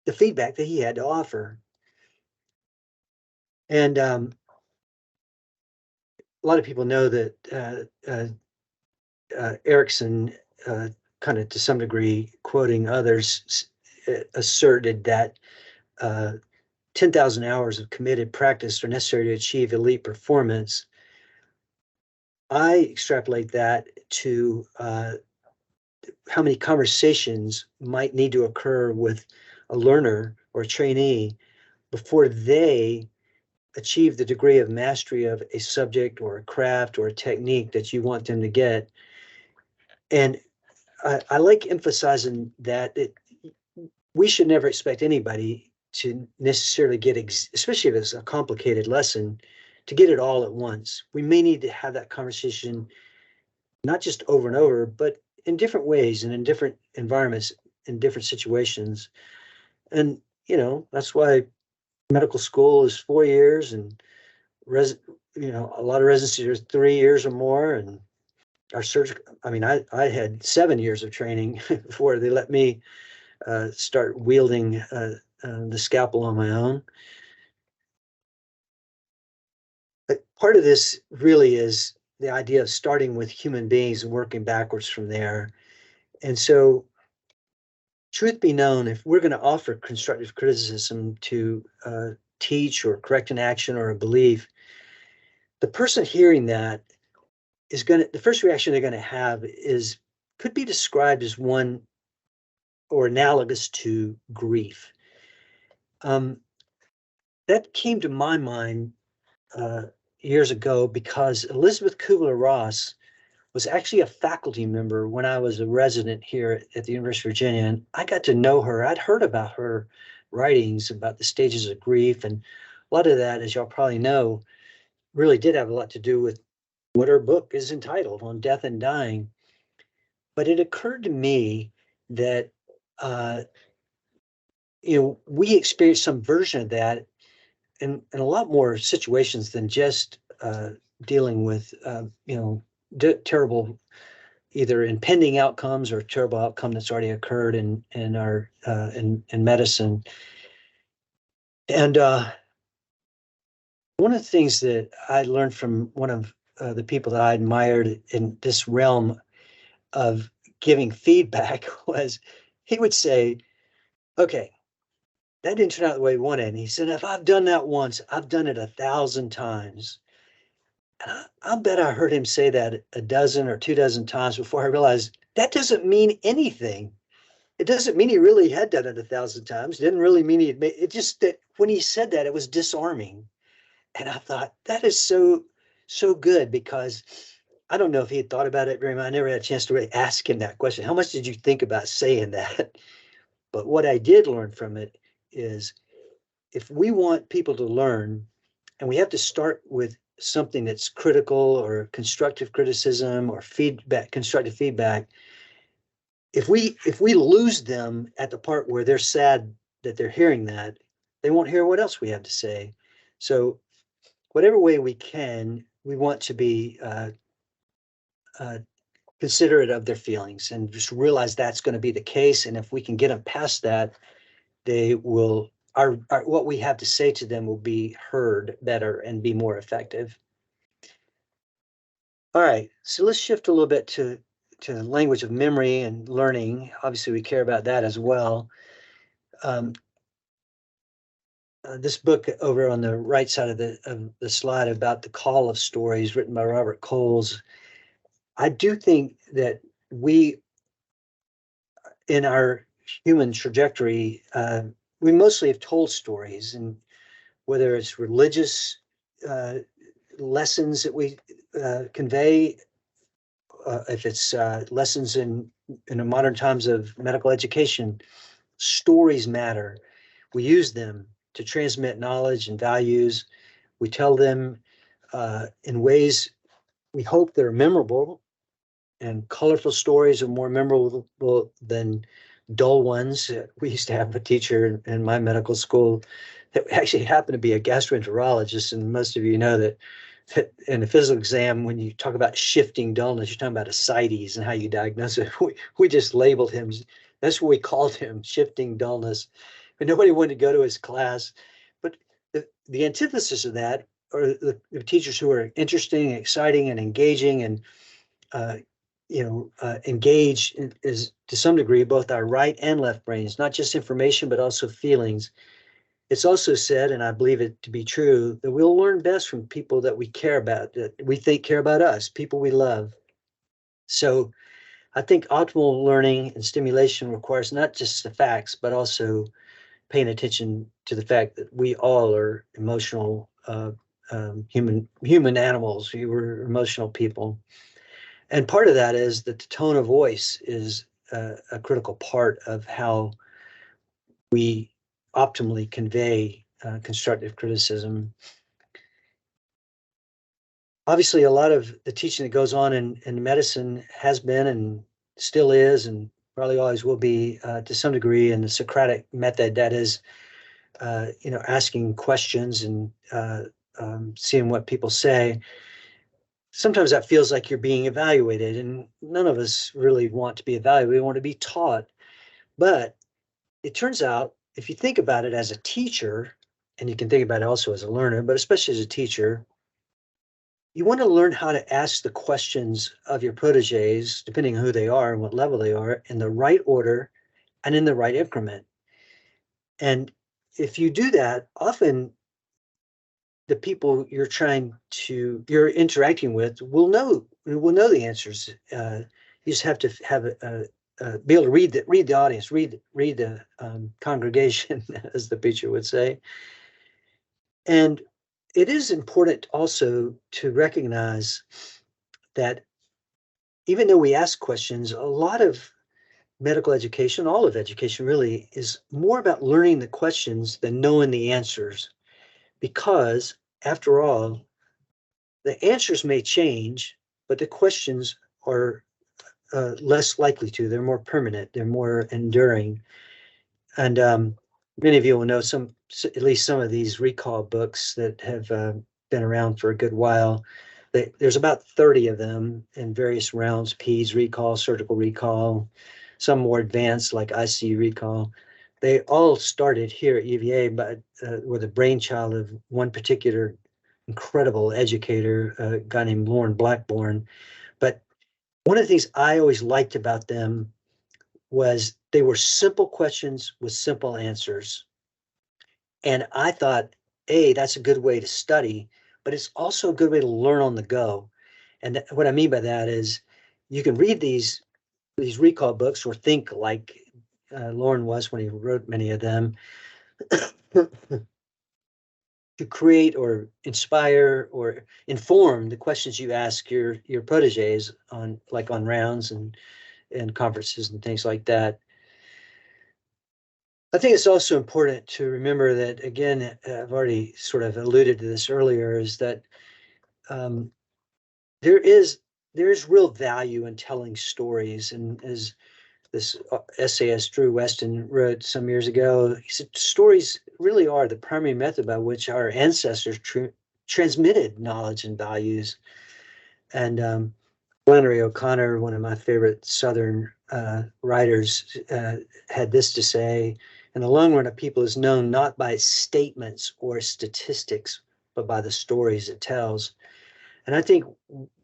the feedback that he had to offer. And a lot of people know that Erickson, kind of to some degree, quoting others, asserted that 10,000 hours of committed practice are necessary to achieve elite performance. I extrapolate that to how many conversations might need to occur with a learner or a trainee before they achieve the degree of mastery of a subject or a craft or a technique that you want them to get. And I like emphasizing that we should never expect anybody to necessarily get, especially if it's a complicated lesson, to get it all at once. We may need to have that conversation, not just over and over, but in different ways and in different environments, in different situations. And, that's why medical school is 4 years, and a lot of residencies are 3 years or more. And our surgical, I had 7 years of training before they let me start wielding the scalpel on my own. But part of this really is the idea of starting with human beings and working backwards from there. And so, truth be known, if we're going to offer constructive criticism to teach or correct an action or a belief, the person hearing that the first reaction they're going to have could be described as one or analogous to grief. That came to my mind years ago because Elizabeth Kubler-Ross was actually a faculty member when I was a resident here at the University of Virginia, and I got to know her. I'd heard about her writings about the stages of grief, and a lot of that, as y'all probably know, really did have a lot to do with what her book is entitled, On Death and Dying. But it occurred to me that we experienced some version of that in a lot more situations than just dealing with terrible, either impending outcomes or terrible outcome that's already occurred in medicine. And one of the things that I learned from one of the people that I admired in this realm of giving feedback was he would say, okay, that didn't turn out the way we wanted. And he said, if I've done that once, I've done it 1,000 times. And I bet I heard him say that a dozen or 24 times before I realized that doesn't mean anything. It doesn't mean he really had done it 1,000 times. It didn't really mean he had made it. Just that when he said that, it was disarming. And I thought that is so good, because I don't know if he had thought about it very much. I never had a chance to really ask him that question. How much did you think about saying that? But what I did learn from it is, if we want people to learn, and we have to start with something that's critical or constructive criticism or feedback, constructive feedback, if we lose them at the part where they're sad that they're hearing that, they won't hear what else we have to say. So whatever way we can, we want to be considerate of their feelings and just realize that's going to be the case. And if we can get them past that, they will, what we have to say to them will be heard better and be more effective. All right, so let's shift a little bit to the language of memory and learning. Obviously, we care about that as well. This book over on the right side of the slide about the call of stories, written by Robert Coles. I do think that we, in our human trajectory, we mostly have told stories, and whether it's religious lessons that we convey, if it's lessons in the modern times of medical education, stories matter. We use them to transmit knowledge and values. We tell them in ways we hope they're memorable, and colorful stories are more memorable than dull ones. We used to have a teacher in my medical school that actually happened to be a gastroenterologist, and most of you know that in a physical exam, when you talk about shifting dullness, you're talking about ascites and how you diagnose it. We just labeled him. That's what we called him, shifting dullness. But nobody wanted to go to his class. But the antithesis of that are the teachers who are interesting, exciting, and engaging, and engage is to some degree both our right and left brains, not just information, but also feelings. It's also said, and I believe it to be true, that we'll learn best from people that we care about, that we think care about us, people we love. So I think optimal learning and stimulation requires not just the facts, but also paying attention to the fact that we all are emotional human animals. We were emotional people. And part of that is that the tone of voice is a critical part of how we optimally convey constructive criticism. Obviously, a lot of the teaching that goes on in medicine has been and still is and probably always will be to some degree in the Socratic method, that is, asking questions and seeing what people say. Sometimes that feels like you're being evaluated, and none of us really want to be evaluated. We want to be taught. But it turns out, if you think about it as a teacher, and you can think about it also as a learner, but especially as a teacher, you want to learn how to ask the questions of your proteges, depending on who they are and what level they are, in the right order and in the right increment. And if you do that, often the people you're interacting with will know the answers. You just have to be able to read the audience, read the congregation, as the preacher would say. And it is important also to recognize that even though we ask questions, a lot of medical education, all of education really, is more about learning the questions than knowing the answers. Because after all, the answers may change, but the questions are less likely to. They're more permanent. They're more enduring. And many of you will know at least some of these recall books that have been around for a good while. There's about 30 of them in various rounds: PEDS recall, surgical recall, some more advanced like ICU recall. They all started here at UVA, but were the brainchild of one particular incredible educator, a guy named Lauren Blackburn. But one of the things I always liked about them was they were simple questions with simple answers. And I thought, that's a good way to study, but it's also a good way to learn on the go. And what I mean by that is you can read these recall books or think like Lauren was when he wrote many of them, to create or inspire or inform the questions you ask your proteges on rounds and conferences and things like that. I think it's also important to remember that, again, I've already sort of alluded to this earlier, is that there is real value in telling stories. And as this essayist Drew Weston wrote some years ago, he said stories really are the primary method by which our ancestors transmitted knowledge and values. And Flannery O'Connor, one of my favorite Southern writers, had this to say: in the long run, a people is known not by statements or statistics, but by the stories it tells. And I think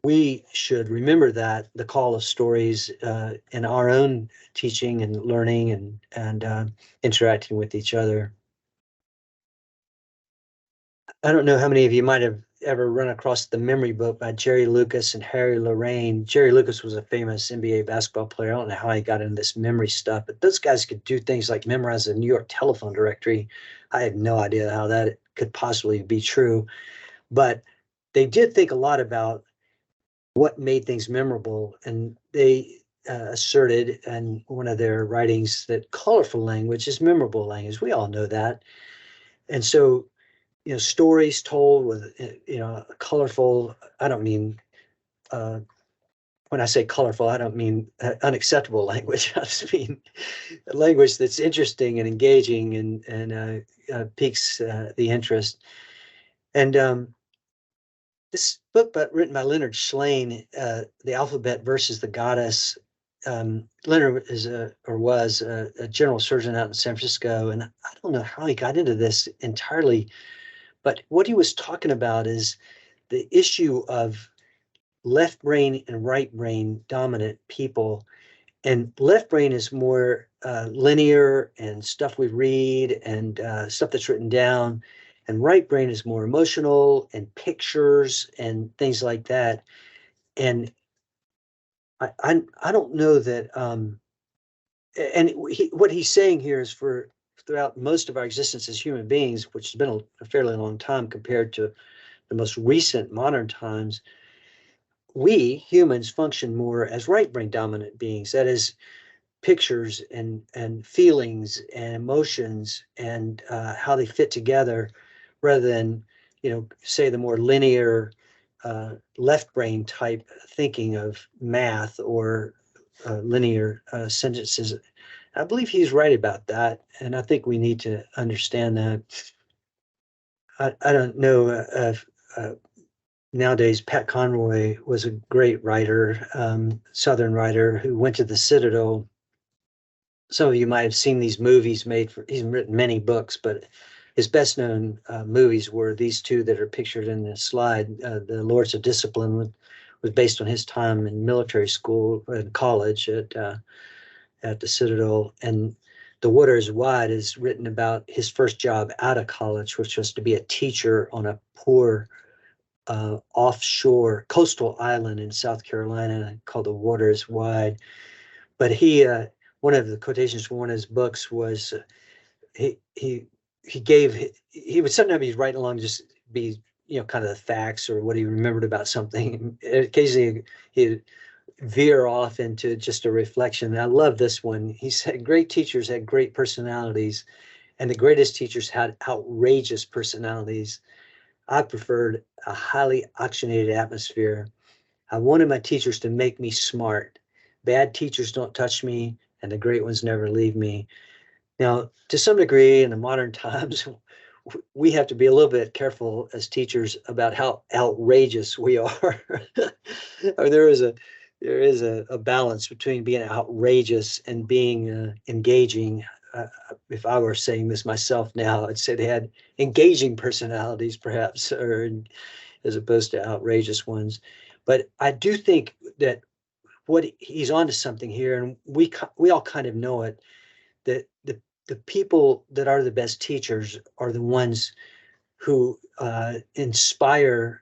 we should remember that, the call of stories in our own teaching and learning and interacting with each other. I don't know how many of you might have ever run across The Memory Book by Jerry Lucas and Harry Lorraine. Jerry Lucas was a famous NBA basketball player. I don't know how he got into this memory stuff, but those guys could do things like memorize the New York telephone directory. I have no idea how that could possibly be true, but they did think a lot about what made things memorable. And they asserted in one of their writings that colorful language is memorable language. We all know that. And so, stories told with, colorful, I don't mean, when I say colorful, I don't mean unacceptable language. I just mean language that's interesting and engaging and piques the interest. And this book, written by Leonard Shlain, The Alphabet versus the Goddess. Leonard was a general surgeon out in San Francisco, and I don't know how he got into this entirely, but what he was talking about is the issue of left brain and right brain dominant people. And left brain is more linear and stuff we read and stuff that's written down. And right brain is more emotional and pictures and things like that. And I don't know that, and what he's saying here is for throughout most of our existence as human beings, which has been a fairly long time compared to the most recent modern times, we humans function more as right brain dominant beings. That is, pictures and feelings and emotions and how they fit together, rather than, say the more linear left brain type thinking of math or linear sentences. I believe he's right about that, and I think we need to understand that. I don't know if nowadays Pat Conroy was a great writer, Southern writer who went to the Citadel. Some of you might have seen these movies made for, he's written many books, but his best known movies were these two that are pictured in the slide. The Lords of Discipline was based on his time in military school and college at the Citadel. And The Water is Wide is written about his first job out of college, which was to be a teacher on a poor offshore coastal island in South Carolina called The Water is Wide. But one of the quotations from one of his books was he would sometimes he's writing along, just be, kind of the facts or what he remembered about something. Occasionally he'd veer off into just a reflection. I love this one. He said, great teachers had great personalities, and the greatest teachers had outrageous personalities. I preferred a highly oxygenated atmosphere. I wanted my teachers to make me smart. Bad teachers don't touch me, and the great ones never leave me. Now, to some degree, in the modern times, we have to be a little bit careful as teachers about how outrageous we are. I mean, there is a balance between being outrageous and being engaging. If I were saying this myself now, I'd say they had engaging personalities, perhaps, or as opposed to outrageous ones. But I do think that what he's onto something here, and we all kind of know it, that the people that are the best teachers are the ones who inspire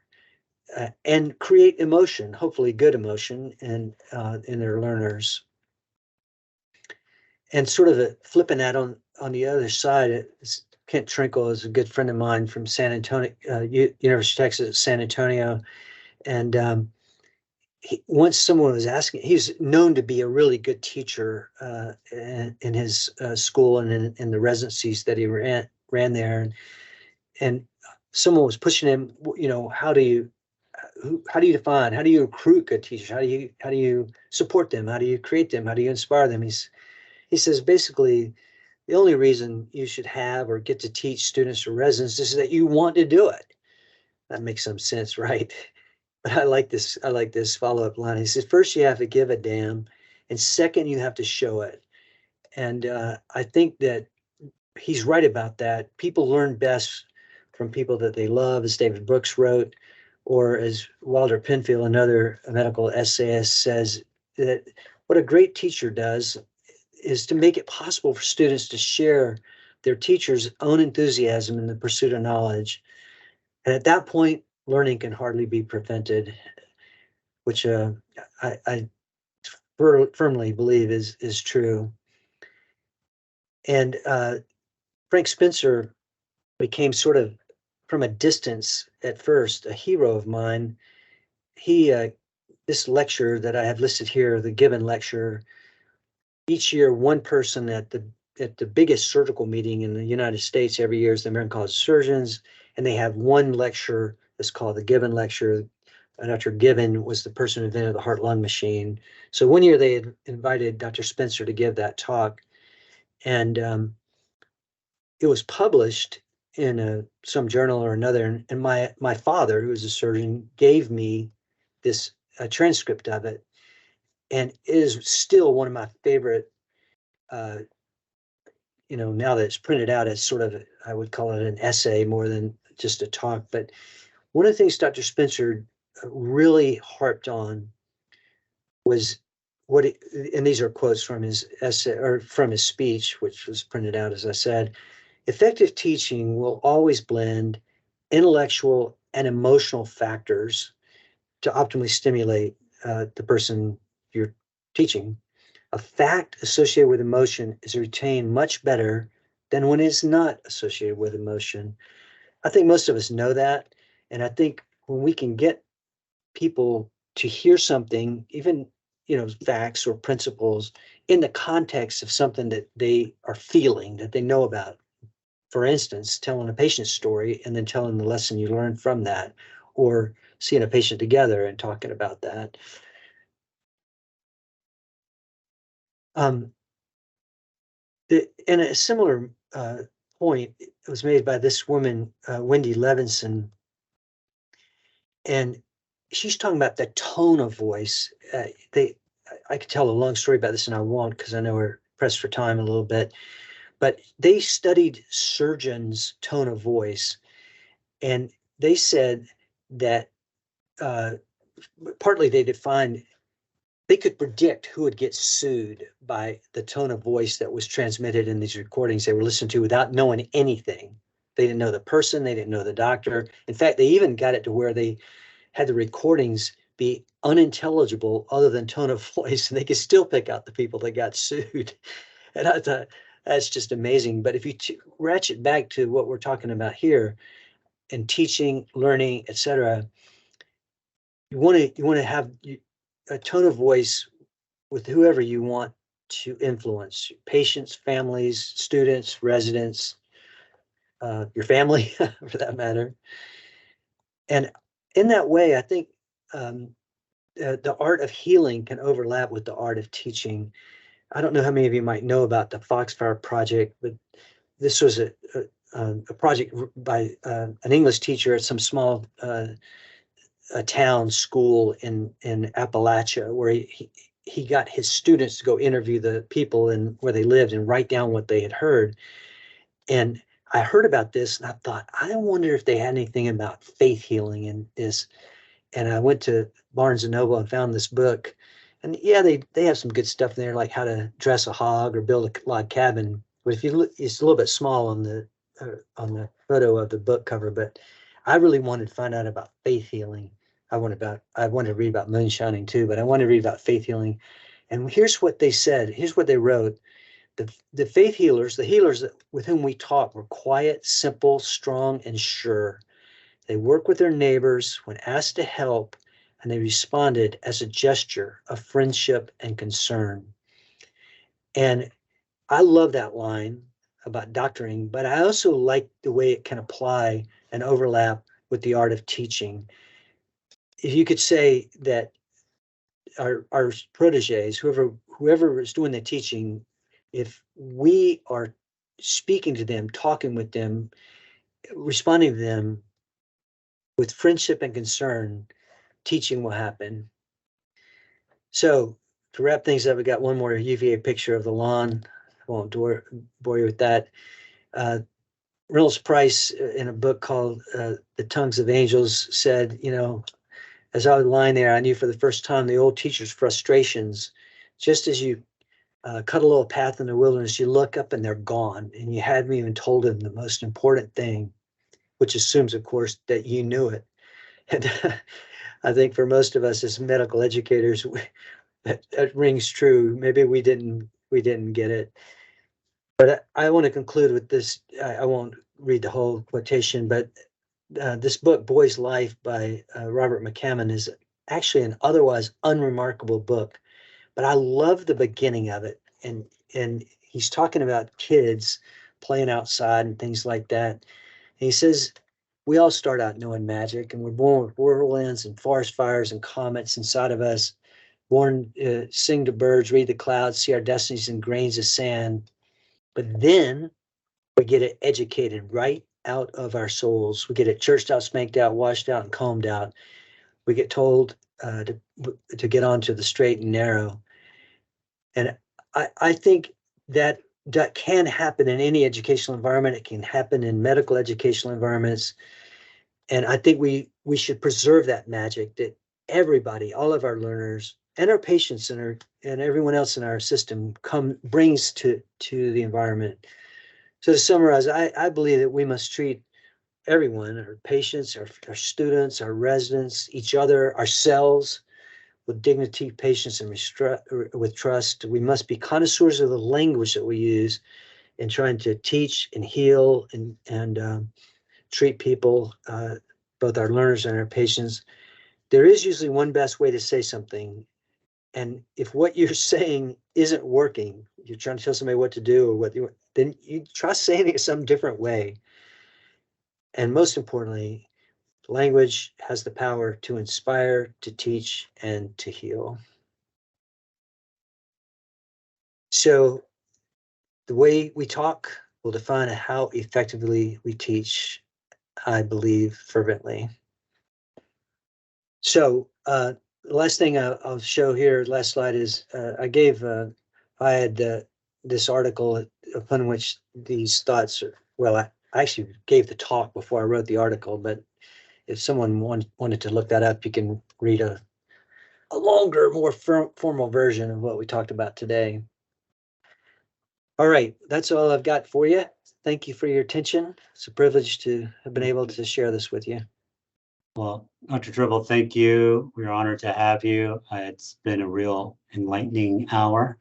and create emotion, hopefully good emotion, in their learners. And sort of flipping that on the other side, Kent Trinkle is a good friend of mine from San Antonio, University of Texas at San Antonio, and once someone was asking, he's known to be a really good teacher in his school and in the residencies that he ran there, and someone was pushing him, how do you define, how do you recruit good teachers, how do you support them, how do you create them, how do you inspire them? He says basically the only reason you should have or get to teach students or residents is that you want to do it. That makes some sense, right? But I like this follow-up line. He says, first you have to give a damn, and second you have to show it. And I think that he's right about that. People learn best from people that they love, as David Brooks wrote, or as Walter Penfield, another medical essayist, says, that what a great teacher does is to make it possible for students to share their teacher's own enthusiasm in the pursuit of knowledge. And at that point, learning can hardly be prevented, which I firmly believe is true. And Frank Spencer became sort of, from a distance at first, a hero of mine. This lecture that I have listed here, the Gibbon lecture, each year one person at the biggest surgical meeting in the United States every year is the American College of Surgeons, and they have one lecture that's called the Gibbon lecture. Dr. Gibbon was the person who invented the heart-lung machine. So one year they had invited Dr. Spencer to give that talk, and it was published in some journal or another. And my father, who was a surgeon, gave me this transcript of it, and it is still one of my favorite. Now that it's printed out as sort of, I would call it an essay more than just a talk. But one of the things Dr. Spencer really harped on was and these are quotes from his essay or from his speech, which was printed out, as I said. Effective teaching will always blend intellectual and emotional factors to optimally stimulate the person you're teaching, a fact associated with emotion is retained much better than when it's not associated with emotion. I think most of us know that. And I think when we can get people to hear something, even, facts or principles in the context of something that they are feeling, that they know about. For instance, telling a patient story and then telling the lesson you learned from that, or seeing a patient together and talking about that. In a similar point, it was made by this woman, Wendy Levinson, and she's talking about the tone of voice. I could tell a long story about this, and I won't because I know we're pressed for time a little bit. But they studied surgeons' tone of voice, and they said that partly they could predict who would get sued by the tone of voice that was transmitted in these recordings they were listening to without knowing anything. They didn't know the person, they didn't know the doctor. In fact, they even got it to where they had the recordings be unintelligible other than tone of voice, and they could still pick out the people that got sued. And I thought, that's just amazing. But if you ratchet back to what we're talking about here, in teaching, learning, etc., you want to have a tone of voice with whoever you want to influence: patients, families, students, residents, your family, for that matter. And in that way, I think the art of healing can overlap with the art of teaching. I don't know how many of you might know about the Foxfire Project, but this was a project by an English teacher at some small a town school in Appalachia, where he got his students to go interview the people and where they lived and write down what they had heard. And I heard about this and I thought, I wonder if they had anything about faith healing in this. And I went to Barnes and Noble and found this book. And yeah, they have some good stuff in there, like how to dress a hog or build a log cabin. But if you look, it's a little bit small on the photo of the book cover. But I really wanted to find out about faith healing. I wanted to read about moonshining too, but I wanted to read about faith healing. And here's what they said. Here's what they wrote. The faith healers, the healers with whom we talk, were quiet, simple, strong, and sure. They work with their neighbors when asked to help, and they responded as a gesture of friendship and concern. And I love that line about doctoring, but I also like the way it can apply and overlap with the art of teaching. If you could say that our proteges, whoever is doing the teaching, if we are speaking to them, talking with them, responding to them with friendship and concern, teaching will happen. So to wrap things up, we got one more UVA picture of the lawn. I won't bore you with that. Reynolds Price, in a book called The Tongues of Angels, said, as I was lying there, I knew for the first time the old teacher's frustrations. Just as you cut a little path in the wilderness, you look up and they're gone, and you hadn't even told them the most important thing, which assumes, of course, that you knew it. And I think for most of us as medical educators, that rings true. Maybe we didn't get it. But I want to conclude with this. I won't read the whole quotation, but this book, Boy's Life by Robert McCammon, is actually an otherwise unremarkable book. But I love the beginning of it. And he's talking about kids playing outside and things like that. And he says, we all start out knowing magic, and we're born with whirlwinds and forest fires and comets inside of us, born sing to birds, read the clouds, see our destinies in grains of sand. But then we get it educated right out of our souls. We get it churched out, spanked out, washed out, and combed out. We get told to get onto the straight and narrow. And I think that can happen in any educational environment. It can happen in medical educational environments. And I think we should preserve that magic that everybody, all of our learners and our patients and everyone else in our system brings to the environment. So to summarize, I believe that we must treat everyone, our patients, our students, our residents, each other, ourselves, with dignity, patience, and with trust. We must be connoisseurs of the language that we use in trying to teach and heal and treat people, both our learners and our patients. There is usually one best way to say something. And if what you're saying isn't working, you're trying to tell somebody what to do or then you try saying it some different way. And most importantly, language has the power to inspire, to teach, and to heal. So the way we talk will define how effectively we teach, I believe fervently. So the last thing I'll show here, last slide, is I had this article upon which these thoughts are, well, I actually gave the talk before I wrote the article, but if someone wanted to look that up, you can read a longer, more formal version of what we talked about today. All right, that's all I've got for you. Thank you for your attention. It's a privilege to have been able to share this with you. Well, Dr. Tribble, thank you. We're honored to have you. It's been a real enlightening hour,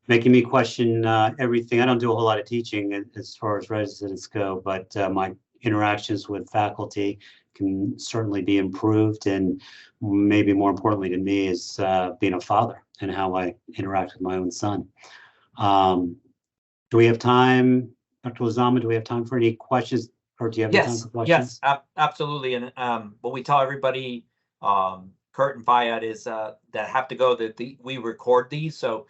making me question everything. I don't do a whole lot of teaching as far as residents go, but my interactions with faculty can certainly be improved. And maybe more importantly to me is being a father and how I interact with my own son. Do we have time, Dr. Lozama, do we have time for any questions? Or do you have any time for questions? Yes, absolutely. And what we tell everybody, Curt and Fayad, is that have to go, that we record these so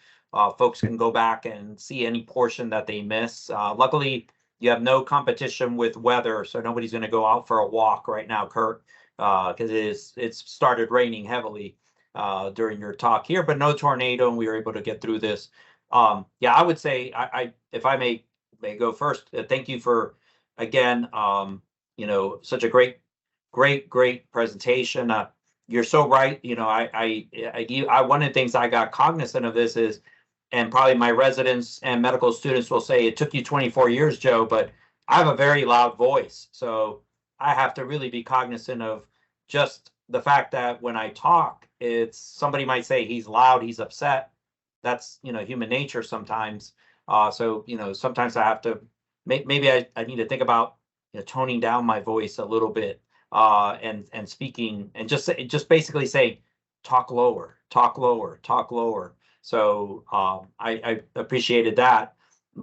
folks can go back and see any portion that they miss. Luckily, you have no competition with weather, so nobody's going to go out for a walk right now, Curt, because it's started raining heavily during your talk here, but no tornado, and we were able to get through this. Yeah, I would say, I if I may go first, thank you for, again, such a great presentation. You're so right. One of the things I got cognizant of this is, and probably my residents and medical students will say, it took you 24 years, Joe, but I have a very loud voice. So I have to really be cognizant of just the fact that when I talk, somebody might say he's loud, he's upset. That's, human nature sometimes. So sometimes I have to, maybe I need to think about toning down my voice a little bit and speaking and just basically say, talk lower, talk lower, talk lower. So I appreciated that.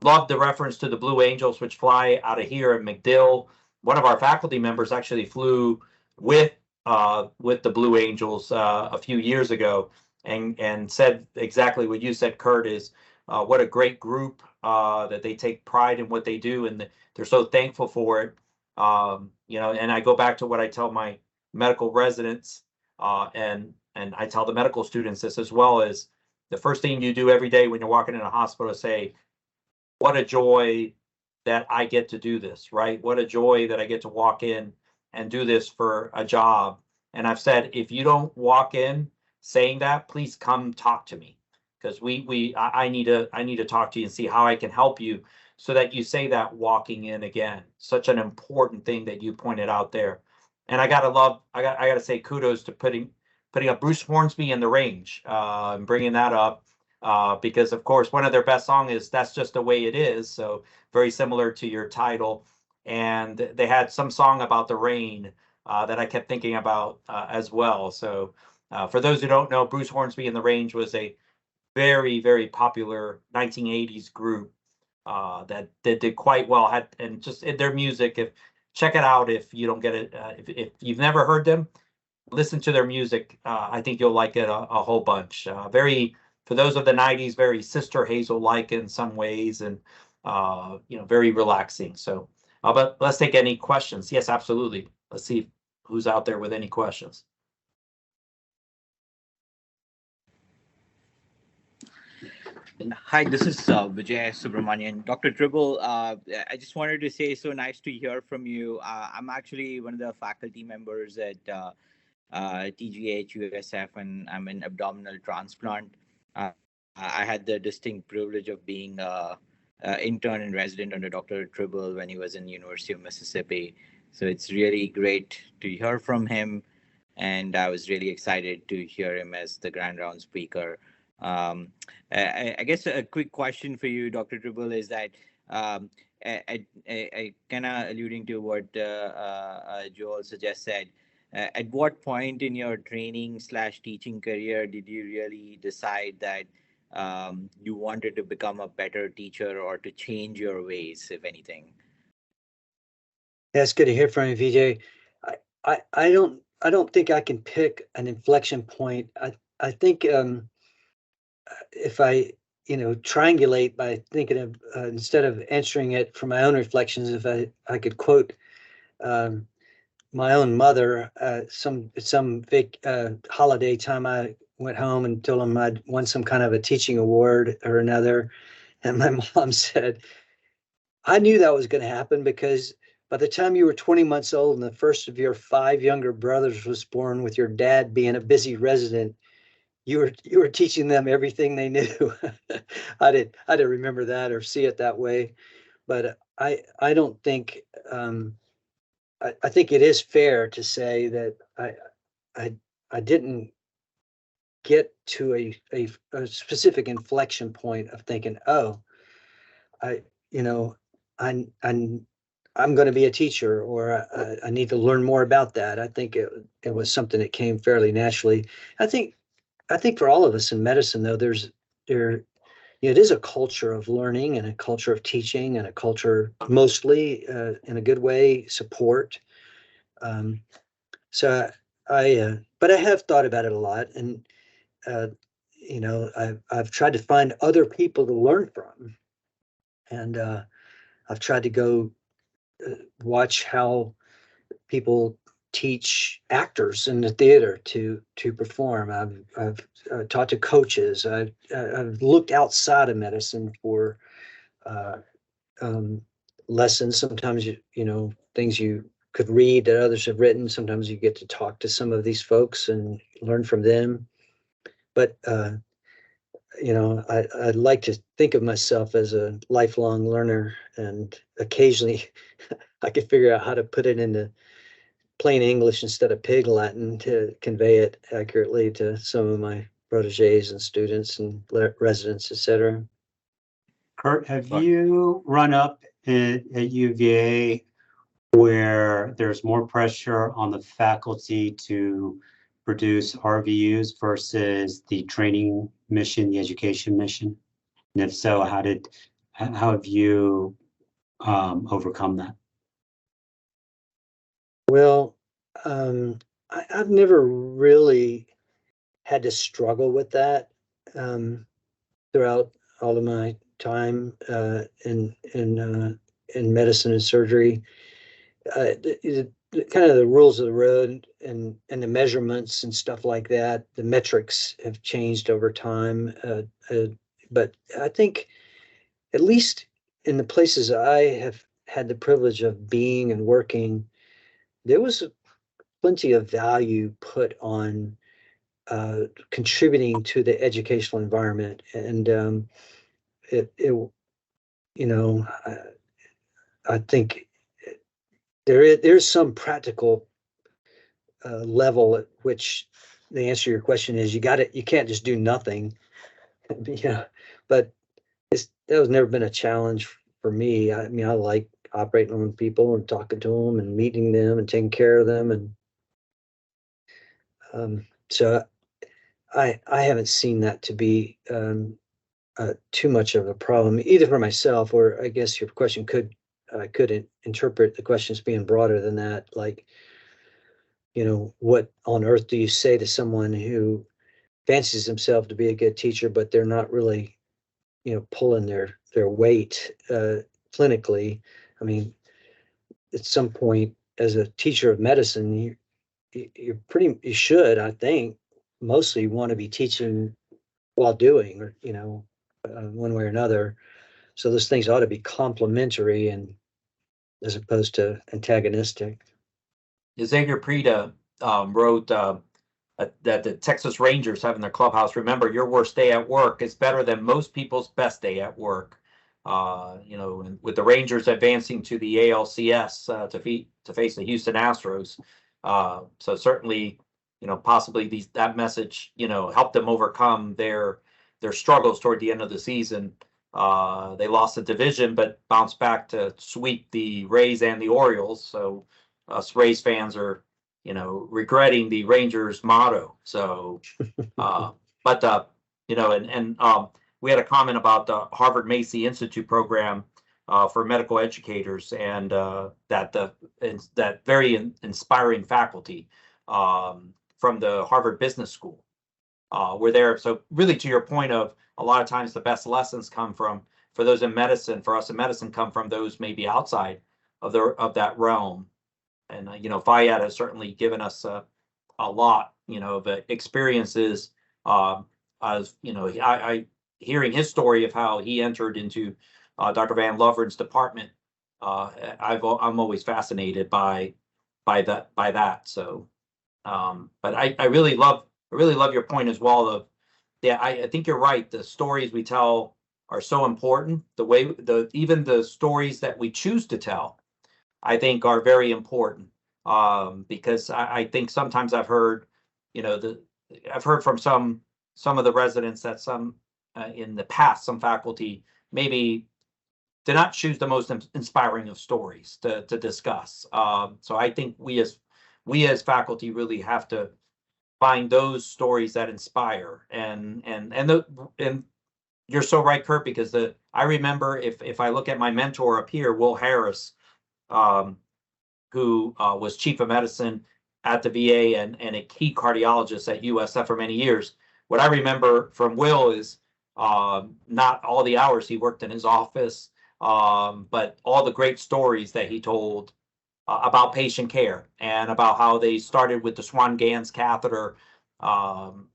Loved the reference to the Blue Angels, which fly out of here in MacDill. One of our faculty members actually flew with the Blue Angels a few years ago and said exactly what you said, Curt, is what a great group, that they take pride in what they do, and they're so thankful for it. And I go back to what I tell my medical residents, and I tell the medical students this as well, is the first thing you do every day when you're walking in a hospital is say, what a joy that I get to do this, right? What a joy that I get to walk in and do this for a job. And I've said, if you don't walk in saying that, please come talk to me, because I need to talk to you and see how I can help you, so that you say that walking in again. Such an important thing that you pointed out there. And I gotta say kudos to putting up Bruce Hornsby in the range, and bringing that up, because of course one of their best songs is "That's Just the Way It Is," so very similar to your title. And they had some song about the rain that I kept thinking about as well. So for those who don't know, Bruce Hornsby and the Range was a very, very popular 1980s group that did quite well. And just their music, check it out if you don't get it. If you've never heard them, listen to their music. I think you'll like it a whole bunch. For those of the 90s, very Sister Hazel-like in some ways, and very relaxing. So, but let's take any questions. Yes, absolutely. Let's see who's out there with any questions. Hi, this is Vijay Subramanian. Dr. Tribble, I just wanted to say, so nice to hear from you. I'm actually one of the faculty members at TGH USF, and I'm in abdominal transplant. I had the distinct privilege of being intern and resident under Dr. Tribble when he was in University of Mississippi. So it's really great to hear from him. and I was really excited to hear him as the Grand Round speaker. I guess a quick question for you, Dr. Tribble, is that I kind of alluding to what Joel just said. At what point in your training / teaching career did you really decide that you wanted to become a better teacher or to change your ways, if anything? Yeah, it's good to hear from you, VJ. I don't think I can pick an inflection point. I think if I triangulate by thinking of instead of answering it from my own reflections, if I could quote my own mother, some big holiday time, I went home and told them I'd won some kind of a teaching award or another, and my mom said, "I knew that was going to happen because by the time you were 20 months old and the first of your 5 younger brothers was born, with your dad being a busy resident, you were teaching them everything they knew." I didn't remember that or see it that way, but I don't think I think it is fair to say that I didn't get to a specific inflection point of thinking, oh, I you know I'm going to be a teacher, or I need to learn more about that. I think it was something that came fairly naturally. I think for all of us in medicine, though, it is a culture of learning and a culture of teaching and a culture, mostly in a good way, support. Um, so but I have thought about it a lot, and uh, I've tried to find other people to learn from, and I've tried to go watch how people teach actors in the theater to perform. I've talked to coaches. I've looked outside of medicine for uh, um, lessons. Sometimes things you could read that others have written. Sometimes you get to talk to some of these folks and learn from them. But I'd like to think of myself as a lifelong learner, and occasionally I could figure out how to put it into plain English instead of pig Latin to convey it accurately to some of my proteges and students and residents, etc. Curt, have you run up at UVA where there's more pressure on the faculty to produce RVUs versus the training mission, the education mission? And if so, how have you overcome that? Well, I've never really had to struggle with that throughout all of my time in medicine and surgery. Kind of the rules of the road and the measurements and stuff like that, the metrics have changed over time. But I think, at least in the places I have had the privilege of being and working, there was plenty of value put on contributing to the educational environment, and I think there's some practical level at which the answer to your question is you can't just do nothing. Yeah, but that was never been a challenge for me. I mean, I like operating with people and talking to them and meeting them and taking care of them, and so I haven't seen that to be too much of a problem, either for myself, or I guess your question could interpret the question as being broader than that. Like, what on earth do you say to someone who fancies himself to be a good teacher, but they're not really, pulling their weight clinically? I mean, at some point, as a teacher of medicine, you should, I think, mostly want to be teaching while doing, or one way or another. So those things ought to be complementary, and as opposed to antagonistic. Xavier Prida wrote that the Texas Rangers have in their clubhouse, remember, your worst day at work is better than most people's best day at work. With the Rangers advancing to the ALCS to face the Houston Astros. So certainly possibly that message, helped them overcome their struggles toward the end of the season. They lost the division, but bounced back to sweep the Rays and the Orioles. So us Rays fans are, regretting the Rangers motto. So, but we had a comment about the Harvard Macy Institute program for medical educators, and that very inspiring faculty from the Harvard Business School were there. So really, to your point of a lot of times the best lessons come from, for those in medicine, for us in medicine, come from those maybe outside of that realm. And Fayad has certainly given us a lot, of experiences. As I hearing his story of how he entered into Dr. Van Loveren's department. I'm always fascinated by that. So, but I really love your point as well of, yeah, I think you're right. The stories we tell are so important. Even the stories that we choose to tell, I think, are very important. Because I think sometimes I've heard, I've heard from some of the residents that in the past, some faculty maybe did not choose the most inspiring of stories to discuss. So I think we as faculty really have to find those stories that inspire. And you're so right, Curt, because I remember, if I look at my mentor up here, Will Harris, who was chief of medicine at the VA and a key cardiologist at USF for many years. What I remember from Will is not all the hours he worked in his office, but all the great stories that he told about patient care, and about how they started with the Swan-Ganz catheter,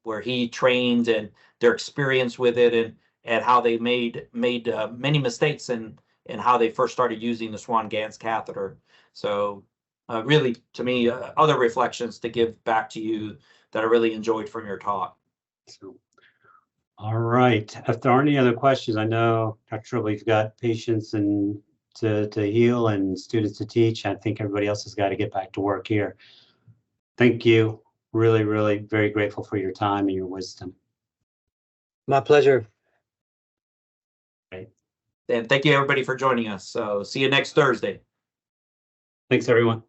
where he trained, and their experience with it, and how they made many mistakes in how they first started using the Swan-Ganz catheter. So really, to me, other reflections to give back to you that I really enjoyed from your talk. So, all right. If there aren't any other questions, I know, Dr. Tribble, you've got patients and to heal and students to teach. I think everybody else has got to get back to work here. Thank you. Really, really very grateful for your time and your wisdom. My pleasure. Right. And thank you, everybody, for joining us. So see you next Thursday. Thanks, everyone.